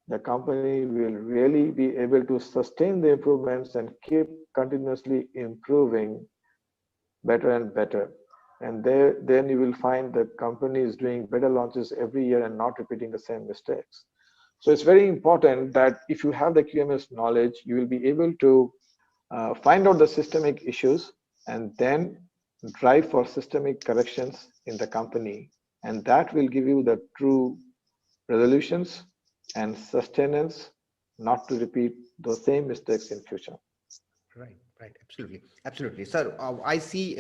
S2: the company will really be able to sustain the improvements and keep continuously improving better and better. And there, then you will find the company is doing better launches every year and not repeating the same mistakes. So it's very important that if you have the QMS knowledge, you will be able to find out the systemic issues and then drive for systemic corrections in the company. And that will give you the true resolutions and sustenance not to repeat those same mistakes in future.
S1: Right, right, absolutely, absolutely, sir. I see,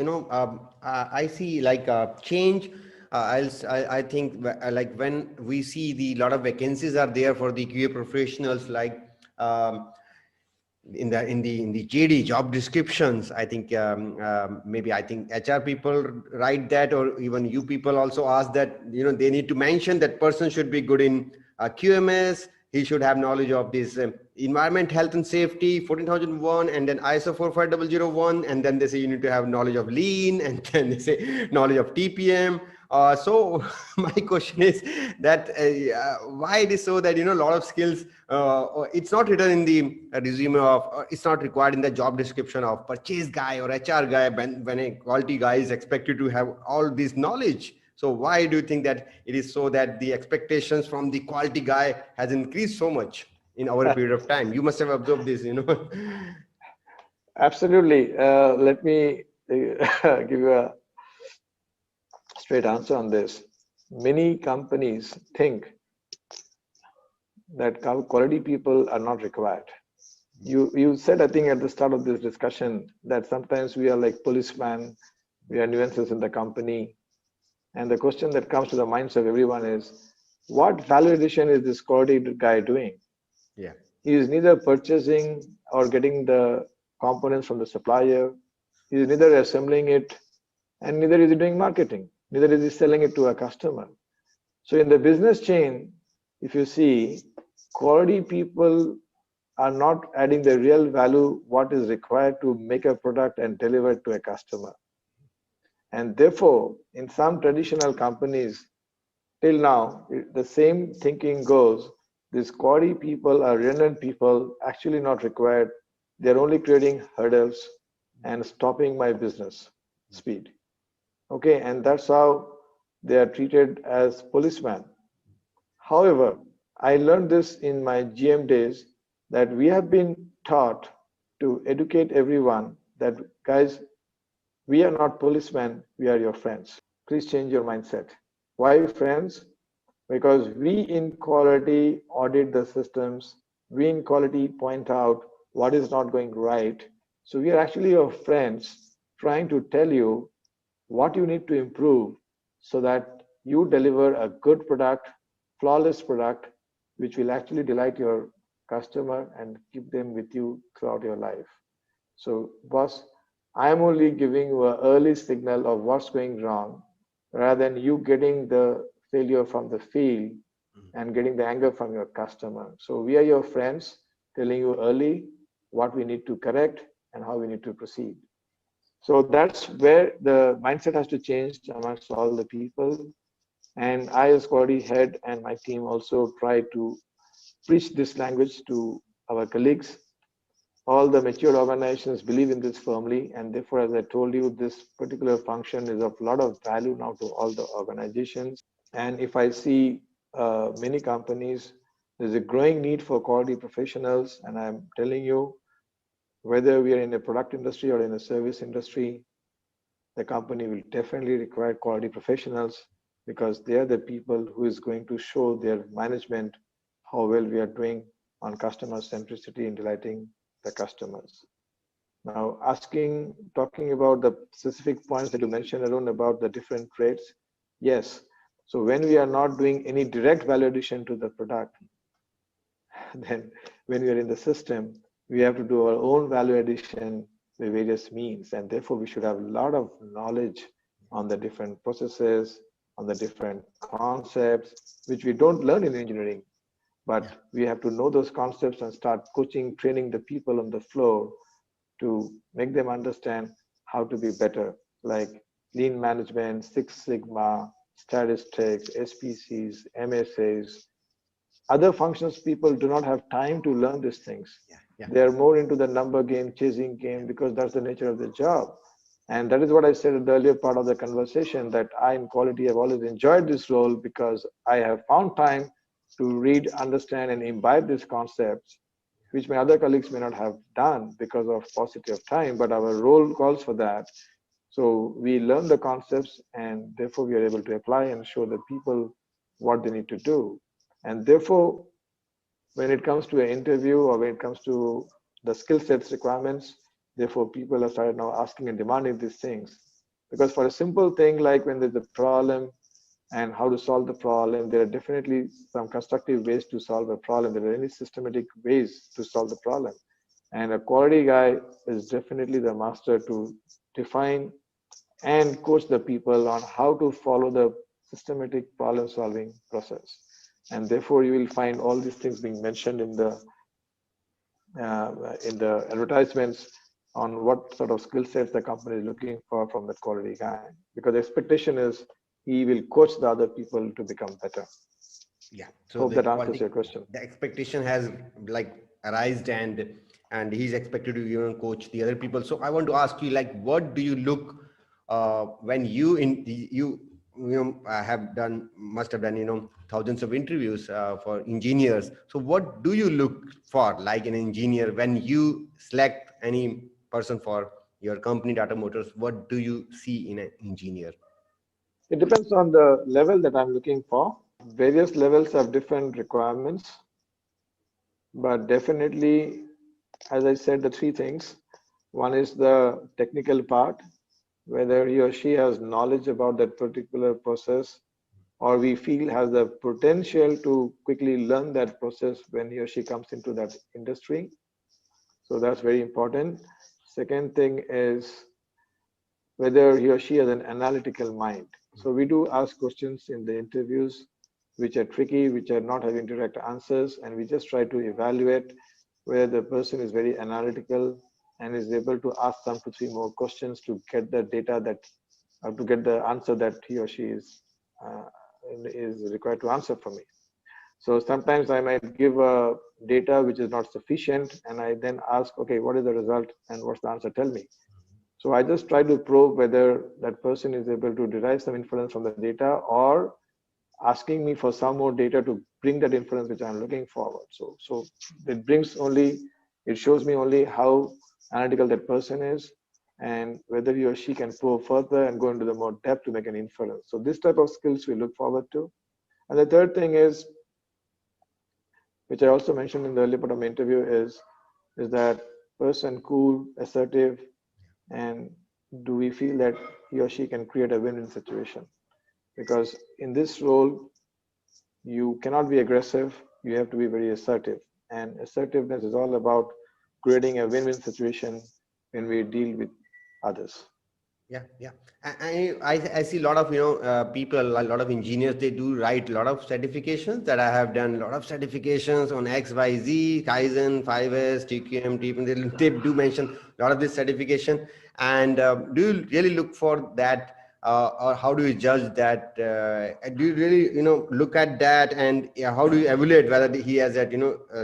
S1: I see like change. I think like when we see the lot of vacancies are there for the QA professionals, like um, in the JD job descriptions. I think maybe I think HR people write that, or even you people also ask that. They need to mention that person should be good in QMS. He should have knowledge of this environment, health and safety 14001, and then ISO 45001, and then they say you need to have knowledge of lean, and then they say knowledge of TPM. So my question is that why it is so that a lot of skills, it's not written in the resume of, it's not required in the job description of purchase guy or HR guy, when a quality guy is expected to have all this knowledge. So why do you think that it is so that the expectations from the quality guy has increased so much in over a period of time? You must have observed this.
S2: Absolutely. Let me give you a straight answer on this. Many companies think that quality people are not required. You said, I think, at the start of this discussion that sometimes we are like policemen, we are nuances in the company. And the question that comes to the minds of everyone is, what value addition is this quality guy doing?
S1: Yeah.
S2: He is neither purchasing or getting the components from the supplier. He is neither assembling it, and neither is he doing marketing. Neither is he selling it to a customer. So in the business chain, if you see, quality people are not adding the real value, what is required to make a product and deliver it to a customer. And therefore, in some traditional companies, till now, the same thinking goes. These quality people are redundant people, actually not required. They're only creating hurdles and stopping my business speed. Okay, and that's how they are treated as policemen. However, I learned this in my GM days that we have been taught to educate everyone that, guys, we are not policemen, we are your friends. Please change your mindset. Why friends? Because we in quality audit the systems, we in quality point out what is not going right. So we are actually your friends trying to tell you what you need to improve so that you deliver a good product, flawless product, which will actually delight your customer and keep them with you throughout your life. So, boss, I am only giving you an early signal of what's going wrong rather than you getting the failure from the field and getting the anger from your customer. So we are your friends, telling you early what we need to correct and how we need to proceed. So that's where the mindset has to change amongst all the people. And I, as quality head, and my team also try to preach this language to our colleagues. All the mature organizations believe in this firmly, and therefore, as I told you, this particular function is of a lot of value now to all the organizations. And if I see many companies, there's a growing need for quality professionals, and I'm telling you, whether we are in a product industry or in a service industry, the company will definitely require quality professionals because they are the people who is going to show their management how well we are doing on customer centricity in delighting the customers. Now, talking about the specific points that you mentioned, Arun, about the different traits, yes. So when we are not doing any direct value addition to the product, then when we are in the system, we have to do our own value addition by various means. And therefore, we should have a lot of knowledge on the different processes, on the different concepts, which we don't learn in engineering.
S1: Yeah.
S2: But we have to know those concepts and start coaching, training the people on the floor to make them understand how to be better, like lean management, Six Sigma, statistics, SPCs, MSAs. Other functions people do not have time to learn these things.
S1: Yeah. Yeah.
S2: They are more into the number game, chasing game, because that's the nature of the job. And that is what I said in the earlier part of the conversation, that I in quality have always enjoyed this role because I have found time to read, understand, and imbibe these concepts, which my other colleagues may not have done because of paucity of time, but our role calls for that. So we learn the concepts and therefore we are able to apply and show the people what they need to do. And therefore, when it comes to an interview or when it comes to the skill sets requirements, therefore people have started now asking and demanding these things. Because for a simple thing like when there's a problem and how to solve the problem, there are definitely some constructive ways to solve a problem. There are any systematic ways to solve the problem. And a quality guy is definitely the master to define and coach the people on how to follow the systematic problem solving process. And therefore you will find all these things being mentioned in the advertisements on what sort of skill sets the company is looking for from that quality guy, because the expectation is he will coach the other people to become better.
S1: Yeah. So
S2: Hope
S1: the
S2: that answers
S1: quality,
S2: your question.
S1: the expectation has like arisen, and he's expected to coach the other people. So I want to ask you, like, what do you look when have done, must have done, thousands of interviews for engineers. So what do you look for, like an engineer, when you select any person for your company, Tata Motors? What do you see in an engineer?
S2: It depends on the level that I'm looking for. Various levels have different requirements, but definitely, as I said, the three things. One is the technical part, whether he or she has knowledge about that particular process, or we feel has the potential to quickly learn that process when he or she comes into that industry. So that's very important. Second thing is whether he or she has an analytical mind. So we do ask questions in the interviews which are tricky, which are not having direct answers, and we just try to evaluate whether the person is very analytical and is able to ask some 2, 3 more questions to get the data that, or to get the answer that he or she uh, is required to answer for me. So sometimes I might give a data which is not sufficient, and I then ask, okay, what is the result and what's the answer? Tell me. So I just try to probe whether that person is able to derive some inference from the data or asking me for some more data to bring that inference which I'm looking forward. So it shows me only how analytical that person is and whether he or she can probe further and go into the more depth to make an inference. So this type of skills we look forward to. And the third thing is, which I also mentioned in the early part of my interview, is that person cool, assertive, and do we feel that he or she can create a win-win situation? Because in this role, you cannot be aggressive, you have to be very assertive. And assertiveness is all about creating a win-win situation when we deal with others.
S1: Yeah, yeah. I see a lot of people, a lot of engineers. They do write a lot of certifications. That I have done a lot of certifications on X, Y, Z, Kaizen, 5S, TQM, TPM. They do mention a lot of this certification. And do you really look for that, or how do you judge that? Do you really look at that, and yeah, how do you evaluate whether he has that?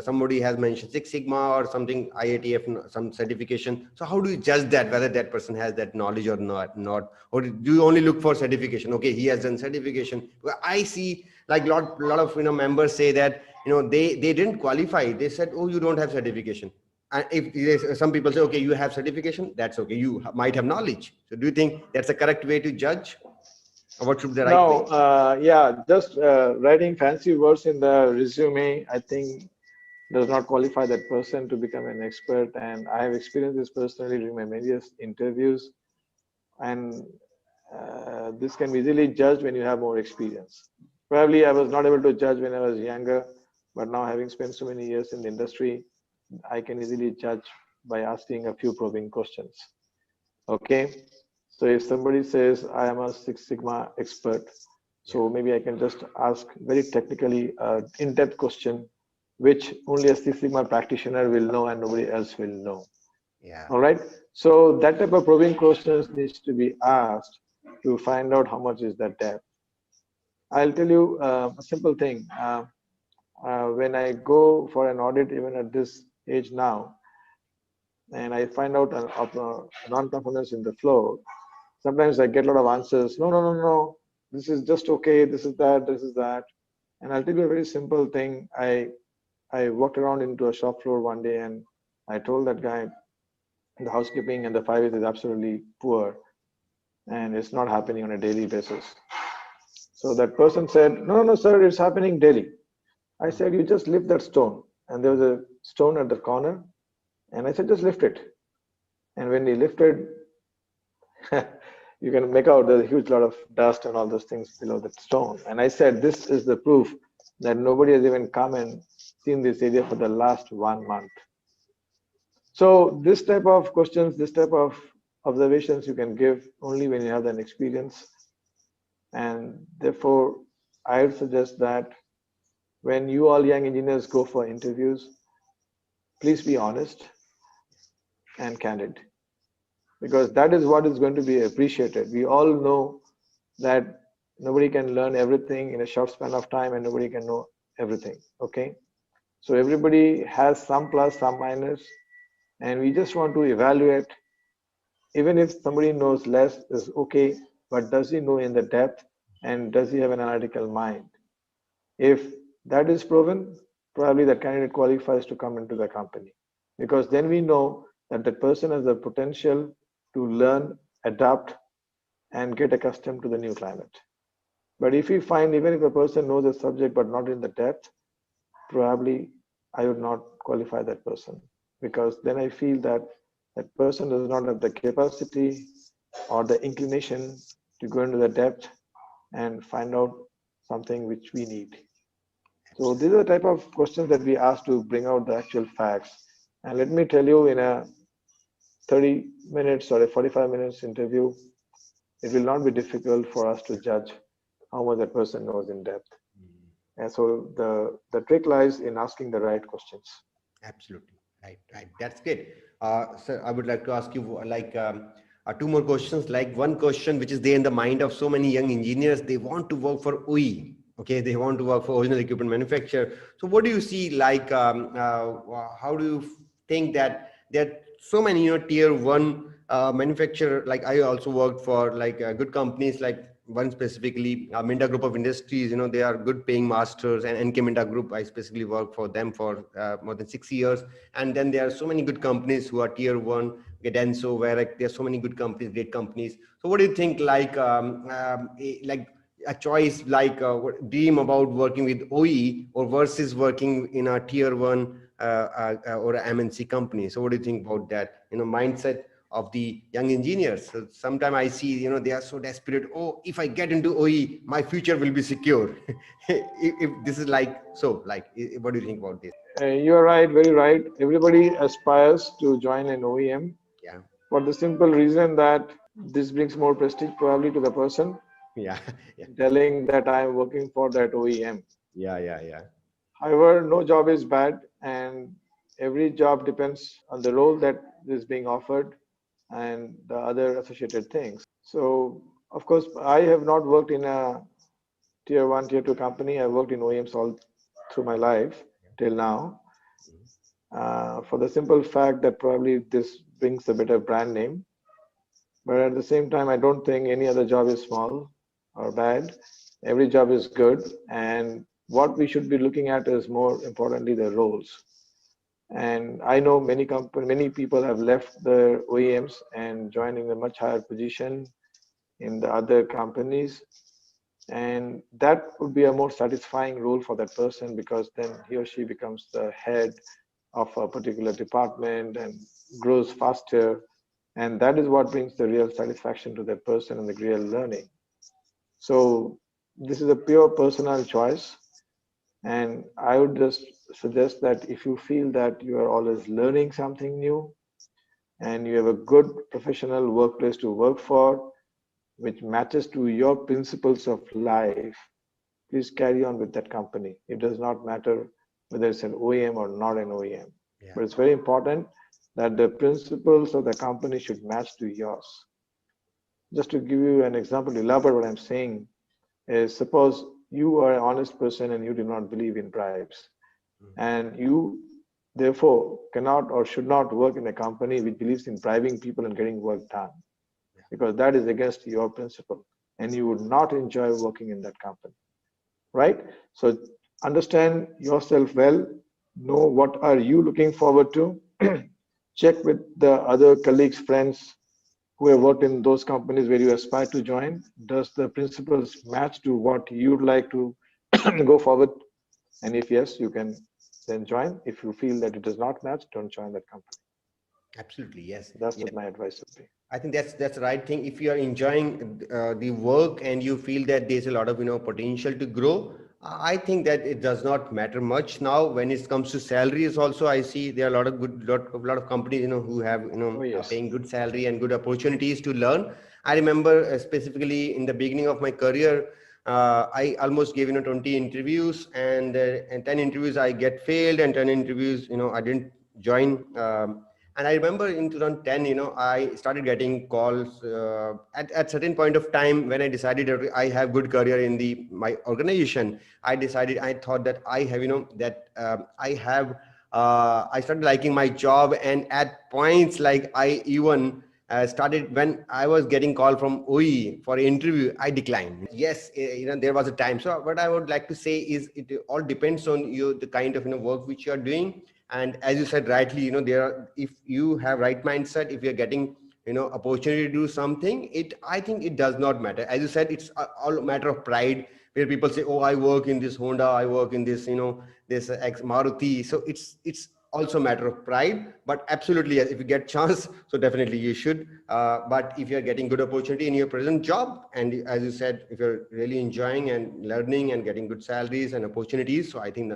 S1: Somebody has mentioned Six Sigma or something, IATF, some certification. So how do you judge that whether that person has that knowledge or not? Or do you only look for certification? Okay, he has done certification. Well, I see like lot of members say that they didn't qualify. They said, oh, you don't have certification. And if some people say, okay, you have certification, that's okay. You might have knowledge. So do you think that's the correct way to judge? Or what should be the right way?
S2: No, yeah, just writing fancy words in the resume, I think does not qualify that person to become an expert. And I have experienced this personally during my various interviews. And this can be easily judged when you have more experience. Probably I was not able to judge when I was younger, but now having spent so many years in the industry, I can easily judge by asking a few probing questions. Okay, so if somebody says I am a Six Sigma expert,
S1: Yeah,
S2: so maybe I can just ask very technically in-depth question, which only a Six Sigma practitioner will know and nobody else will know.
S1: yeah,
S2: All right. So that type of probing questions needs to be asked to find out how much is that depth. I'll tell you a simple thing. When I go for an audit, even at this age now, and I find out a non-conformance in the flow, sometimes I get a lot of answers. No, no, no, no. This is just okay. This is that. This is that. And I'll tell you a very simple thing. I walked around into a shop floor one day and I told that guy the housekeeping and the 5 is absolutely poor and it's not happening on a daily basis. So that person said, no, no, sir, it's happening daily. I said, you just lift that stone. And there was a stone at the corner. And I said, just lift it. And when he lifted, you can make out there's a huge lot of dust and all those things below that stone. And I said, this is the proof that nobody has even come and seen this area for the last 1 month. So this type of questions, this type of observations you can give only when you have an experience. And therefore, I would suggest that when you all young engineers go for interviews, please be honest and candid, because that is what is going to be appreciated. We all know that nobody can learn everything in a short span of time and nobody can know everything. Okay. So everybody has some plus, some minus, and we just want to evaluate. Even if somebody knows less is okay, but does he know in the depth and does he have an analytical mind? If that is proven, probably that candidate qualifies to come into the company, because then we know that the person has the potential to learn, adapt, and get accustomed to the new climate. But if we find even if a person knows the subject but not in the depth, probably I would not qualify that person, because then I feel that that person does not have the capacity or the inclination to go into the depth and find out something which we need. So these are the type of questions that we ask to bring out the actual facts. And let me tell you, in a 30 minutes or a 45 minutes interview, it will not be difficult for us to judge how much that person knows in depth. And so the trick lies in asking the right questions.
S1: absolutely. Right, right. That's good. Sir, I would like to ask you like two more questions. Like one question which is there in the mind of so many young engineers, they want to work for OE. Okay, they want to work for original equipment manufacturer. So what do you see like, how do you think that there are so many, tier one manufacturer, like I also worked for like good companies, like one specifically Minda Group of Industries, they are good paying masters, and NK Minda Group, I specifically worked for them for more than 6 years. And then there are so many good companies who are tier one, Gedenso, where like there are so many good companies, great companies. So what do you think, like, like a choice, like dream about working with OE or versus working in a tier one or a MNC company? So what do you think about that, mindset of the young engineers? So sometimes I see, they are so desperate. Oh, if I get into OE, my future will be secure. If this is like, so like, what do you think about this?
S2: You're right, very right. Everybody aspires to join an OEM
S1: Yeah.
S2: for the simple reason that This brings more prestige probably to the person
S1: Yeah. Yeah.
S2: telling that I am working for that OEM.
S1: Yeah. Yeah. Yeah.
S2: However, no job is bad, and every job depends on the role that is being offered and the other associated things. So, of course, I have not worked in a tier one, tier two company. I worked in OEMs all through my life till now, for the simple fact that probably this brings a better brand name. But at the same time, I don't think any other job is small or bad. Every job is good, and what we should be looking at is more importantly the roles. And I know many people have left the OEMs and joining a much higher position in the other companies, and that would be a more satisfying role for that person because then he or she becomes the head of a particular department and grows faster, and that is what brings the real satisfaction to that person and the real learning. So this is a pure personal choice, and I would just suggest that if you feel that you are always learning something new and you have a good professional workplace to work for, which matches to your principles of life, please carry on with that company. It does not matter whether it's an OEM or not an OEM.
S1: Yeah.
S2: But it's very important that the principles of the company should match to yours. Just to give you an example, to elaborate what I'm saying is suppose you are an honest person and you do not believe in bribes, and you therefore cannot or should not work in a company which believes in bribing people and getting work done because that is against your principle and you would not enjoy working in that company, right? So understand yourself well, know what are you looking forward to, check with the other colleagues, friends who have worked in those companies where you aspire to join. Does the principles match to what you'd like to go forward? And if yes, you can then join. If you feel that it does not match, don't join that company.
S1: Absolutely. Yes.
S2: That's
S1: Yeah.
S2: what my advice would be.
S1: I think that's the right thing. If you are enjoying the work and you feel that there's a lot of potential to grow, I think that it does not matter much now. When it comes to salaries, also I see there are a lot of companies who have
S2: Oh yes.
S1: paying good salary and good opportunities to learn. I remember specifically in the beginning of my career, I almost gave 20 interviews and 10 interviews I get failed and 10 interviews I didn't join. And I remember in 2010, I started getting calls at certain point of time when I decided that I have good career in the my organization. I thought that I have, that I have, I started liking my job, and at points like I even started when I was getting call from OE for an interview, I declined. Yes, there was a time. So what I would like to say is it all depends on you, the kind of work which you are doing. And as you said rightly, there are, if you have right mindset, if you're getting opportunity to do something, I think it does not matter. As you said, it's all matter of pride, where people say, oh, I work in this Honda, I work in this this ex Maruti. So it's also a matter of pride. But absolutely, yes, if you get chance, so definitely you should. But if you're getting good opportunity in your present job, and as you said, if you're really enjoying and learning and getting good salaries and opportunities, so I think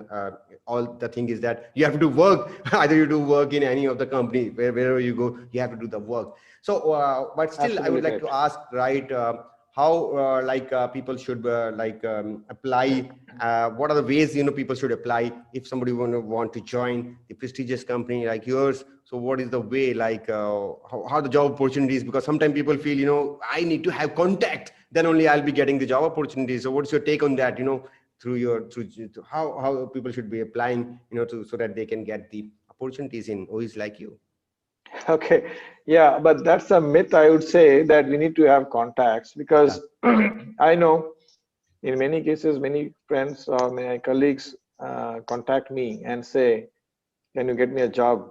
S1: all the thing is that you have to work. Either you do work in any of the company, wherever you go, you have to do the work. So but still I
S2: Absolutely
S1: would like to
S2: correct.
S1: ask, right, how people should apply, what are the ways people should apply if somebody want to join the prestigious company like yours. So what is the way, like how the job opportunities, because sometimes people feel I need to have contact, then only I'll be getting the job opportunities. So what's your take on that, through your through how people should be applying to, so that they can get the opportunities in OEs like you.
S2: Okay. Yeah, but that's a myth, I would say, that we need to have contacts
S1: Yeah.
S2: because I know in many cases, many friends or my colleagues contact me and say, can you get me a job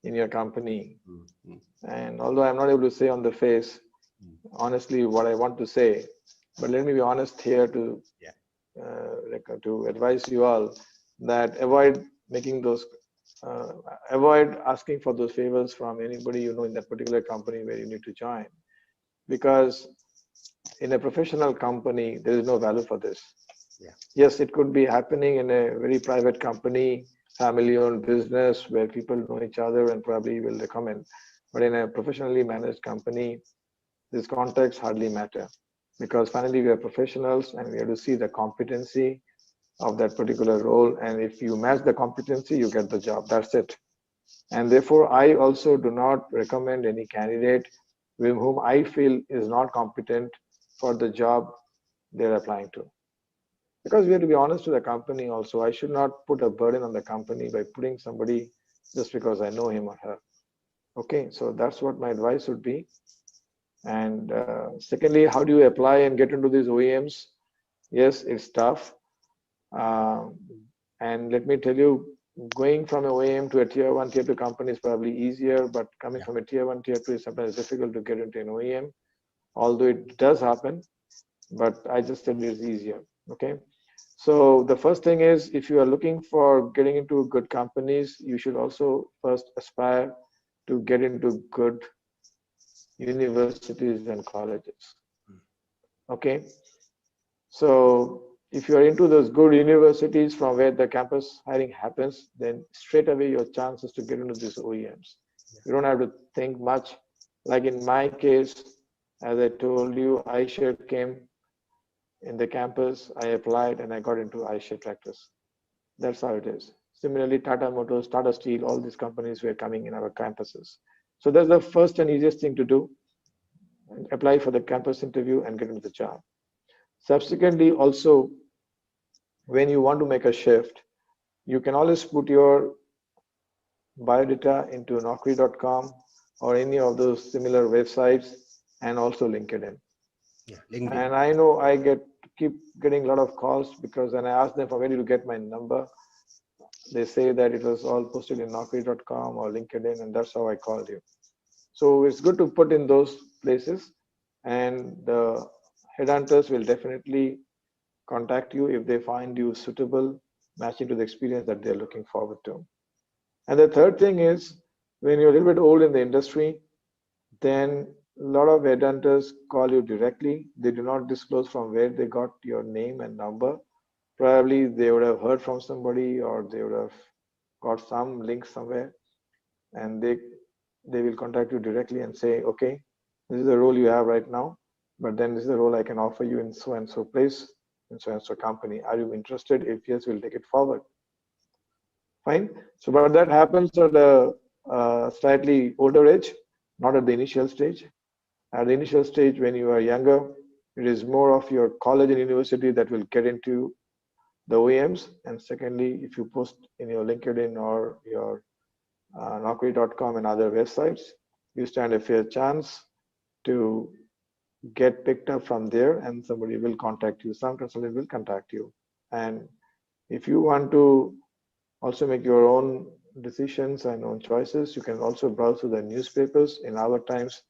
S2: in your company?
S1: Mm,
S2: And although I'm not able to say on the face,
S1: mm.
S2: honestly, what I want to say, but let me be honest here
S1: Yeah.
S2: to advise you all that avoid making those, uh, avoid asking for those favors from anybody in that particular company where you need to join, because in a professional company there is no value for this.
S1: Yeah.
S2: Yes, it could be happening in a very private company, family-owned business where people know each other and probably will recommend. But in a professionally managed company, This context hardly matter, because finally we are professionals and we have to see the competency of that particular role. And if you match the competency, you get the job. That's it. And therefore, I also do not recommend any candidate with whom I feel is not competent for the job they're applying to. Because we have to be honest to the company also. I should not put a burden on the company by putting somebody just because I know him or her. Okay, so that's what my advice would be. And secondly, how do you apply and get into these OEMs? Yes, it's tough. Um, and let me tell you, going from a OEM to a tier one, tier two company is probably easier, but coming
S1: Yeah.
S2: from a tier one, tier two is sometimes difficult to get into an OEM, although it does happen, but I just said it's easier. Okay. So the first thing is, if you are looking for getting into good companies, you should also first aspire to get into good universities and colleges. Okay. So if you are into those good universities from where the campus hiring happens, then straight away your chances to get into these OEMs. You don't have to think much. Like in my case, as I told you, iShared came in the campus, I applied and I got into iShared Tractors. That's how it is. Similarly, Tata Motors, Tata Steel, all these companies were coming in our campuses. So that's the first and easiest thing to do. Apply for the campus interview and get into the job. Subsequently, also, when you want to make a shift, you can always put your biodata into Naukri.com or any of those similar websites, and also LinkedIn.
S1: Yeah, LinkedIn.
S2: And I know I keep getting a lot of calls, because when I ask them for where did you get my number, they say that it was all posted in Naukri.com or LinkedIn, and that's how I called you. So it's good to put in those places, and the headhunters will definitely contact you if they find you suitable, matching to the experience that they're looking forward to. And the third thing is, when you're a little bit old in the industry, then a lot of headhunters call you directly. They do not disclose from where they got your name and number. Probably they would have heard from somebody, or they would have got some link somewhere, and they will contact you directly and say, okay, this is the role you have right now, but then this is the role I can offer you in so and so place, in so and so company. Are you interested? If yes, we'll take it forward. Fine. So, but that happens at a slightly older age, not at the initial stage. At the initial stage, when you are younger, it is more of your college and university that will get into the OEMs. And secondly, if you post in your LinkedIn or your Naukri.com and other websites, you stand a fair chance to get picked up from there, and somebody will contact you. Some consultant will contact you. And if you want to also make your own decisions and own choices, you can also browse through the newspapers. In our times,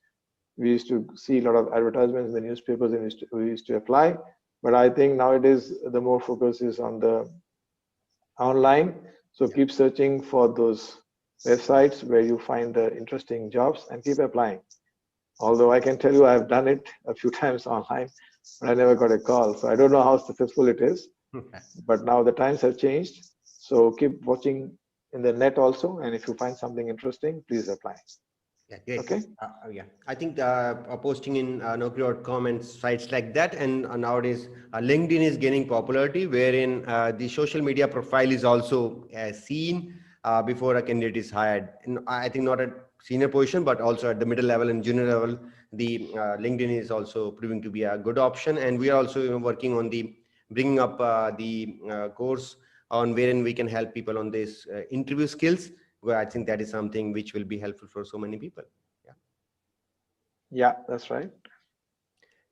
S2: we used to see a lot of advertisements in the newspapers, and we used to apply. But I think nowadays the more focus is on the online. So
S1: Yeah.
S2: keep searching for those websites where you find the interesting jobs and keep applying. Although I can tell you I've done it a few times online, but I never got a call. So I don't know how successful it is. But now the times have changed. So keep watching in the net also. And if you find something interesting, please apply.
S1: Yeah, great.
S2: Okay.
S1: Yeah, I think posting in Naukri.com and sites like that, and nowadays LinkedIn is gaining popularity, wherein the social media profile is also seen before a candidate is hired. And I think not at senior position, but also at the middle level and junior level, the LinkedIn is also proving to be a good option. And we are also working on the bringing up the course on wherein we can help people on this interview skills. Well, I think that is something which will be helpful for so many people. Yeah.
S2: Yeah, that's right.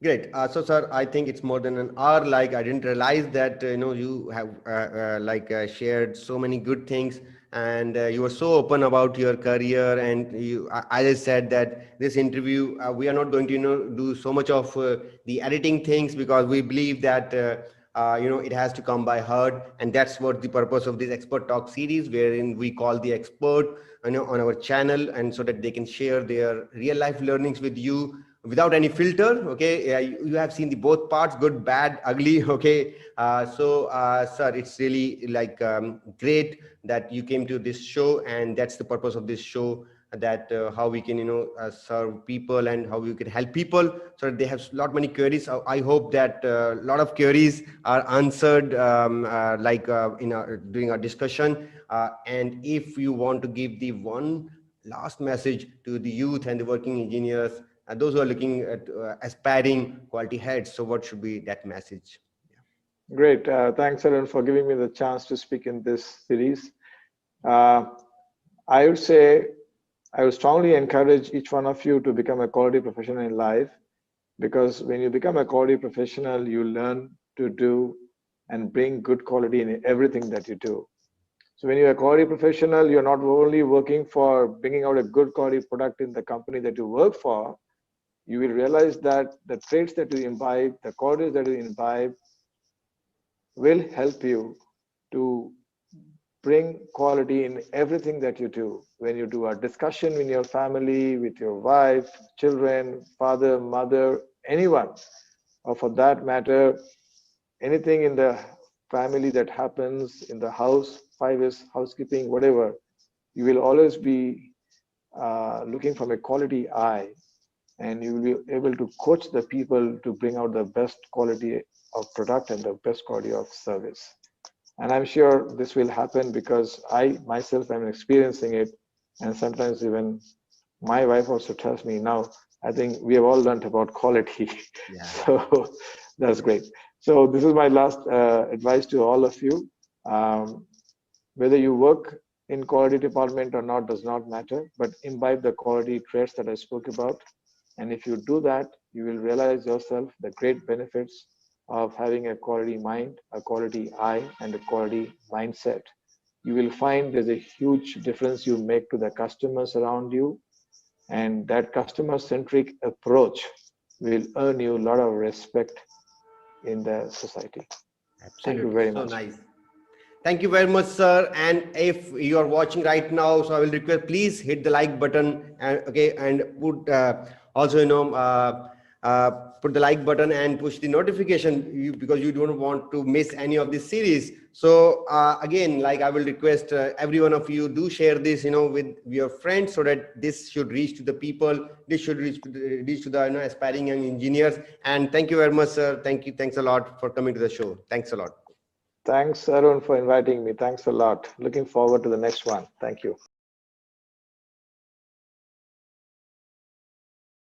S1: Great. So, sir, I think it's more than an hour. Like, I didn't realize that you have shared so many good things, and you were so open about your career. And you, as I said, that this interview we are not going to do so much of the editing things, because we believe that it has to come by heart, and that's what the purpose of this expert talk series, wherein we call the expert on our channel, and so that they can share their real life learnings with you without any filter. Okay. You have seen the both parts, good, bad, ugly. Okay. Sir, it's really like great that you came to this show, and that's the purpose of this show, that how we can serve people and how we can help people, so that they have lot many queries. I hope that a lot of queries are answered, during our discussion. And if you want to give the one last message to the youth and the working engineers, those who are looking at aspiring quality heads, so what should be that message?
S2: Great. Thanks, Arun, for giving me the chance to speak in this series. Uh, I would say I would strongly encourage each one of you to become a quality professional in life, because when you become a quality professional, you learn to do and bring good quality in everything that you do. So when you're a quality professional, you're not only working for bringing out a good quality product in the company that you work for, you will realize that the traits that you imbibe, the qualities that you imbibe will help you to bring quality in everything that you do. When you do a discussion in your family, with your wife, children, father, mother, anyone, or for that matter, anything in the family that happens in the house, 5 years housekeeping, whatever, you will always be looking from a quality eye, and you will be able to coach the people to bring out the best quality of product and the best quality of service. And I'm sure this will happen because I myself am experiencing it. And sometimes even my wife also tells me, now I think we have all learned about quality.
S1: Yeah.
S2: So that's great. So this is my last advice to all of you. Um, Whether you work in quality department or not does not matter, but imbibe the quality traits that I spoke about. And if you do that, you will realize yourself the great benefits of having a quality mind, a quality eye, and a quality mindset. You will find there's a huge difference you make to the customers around you, and that customer centric approach will earn you a lot of respect in the society. Thank you
S1: Absolutely.
S2: very
S1: So
S2: much.
S1: nice. Thank you very much, sir. And if you are watching right now, so I will request, please hit the like button, and okay, and put also put the like button and push the notification, because you don't want to miss any of this series. So again, like, I will request every one of you, do share this with your friends, so that this should reach to the people. This should reach to the aspiring young engineers. And thank you very much, sir. Thank you. Thanks a lot for coming to the show. Thanks a lot.
S2: Thanks, Arun, for inviting me. Thanks a lot. Looking forward to the next one. Thank you.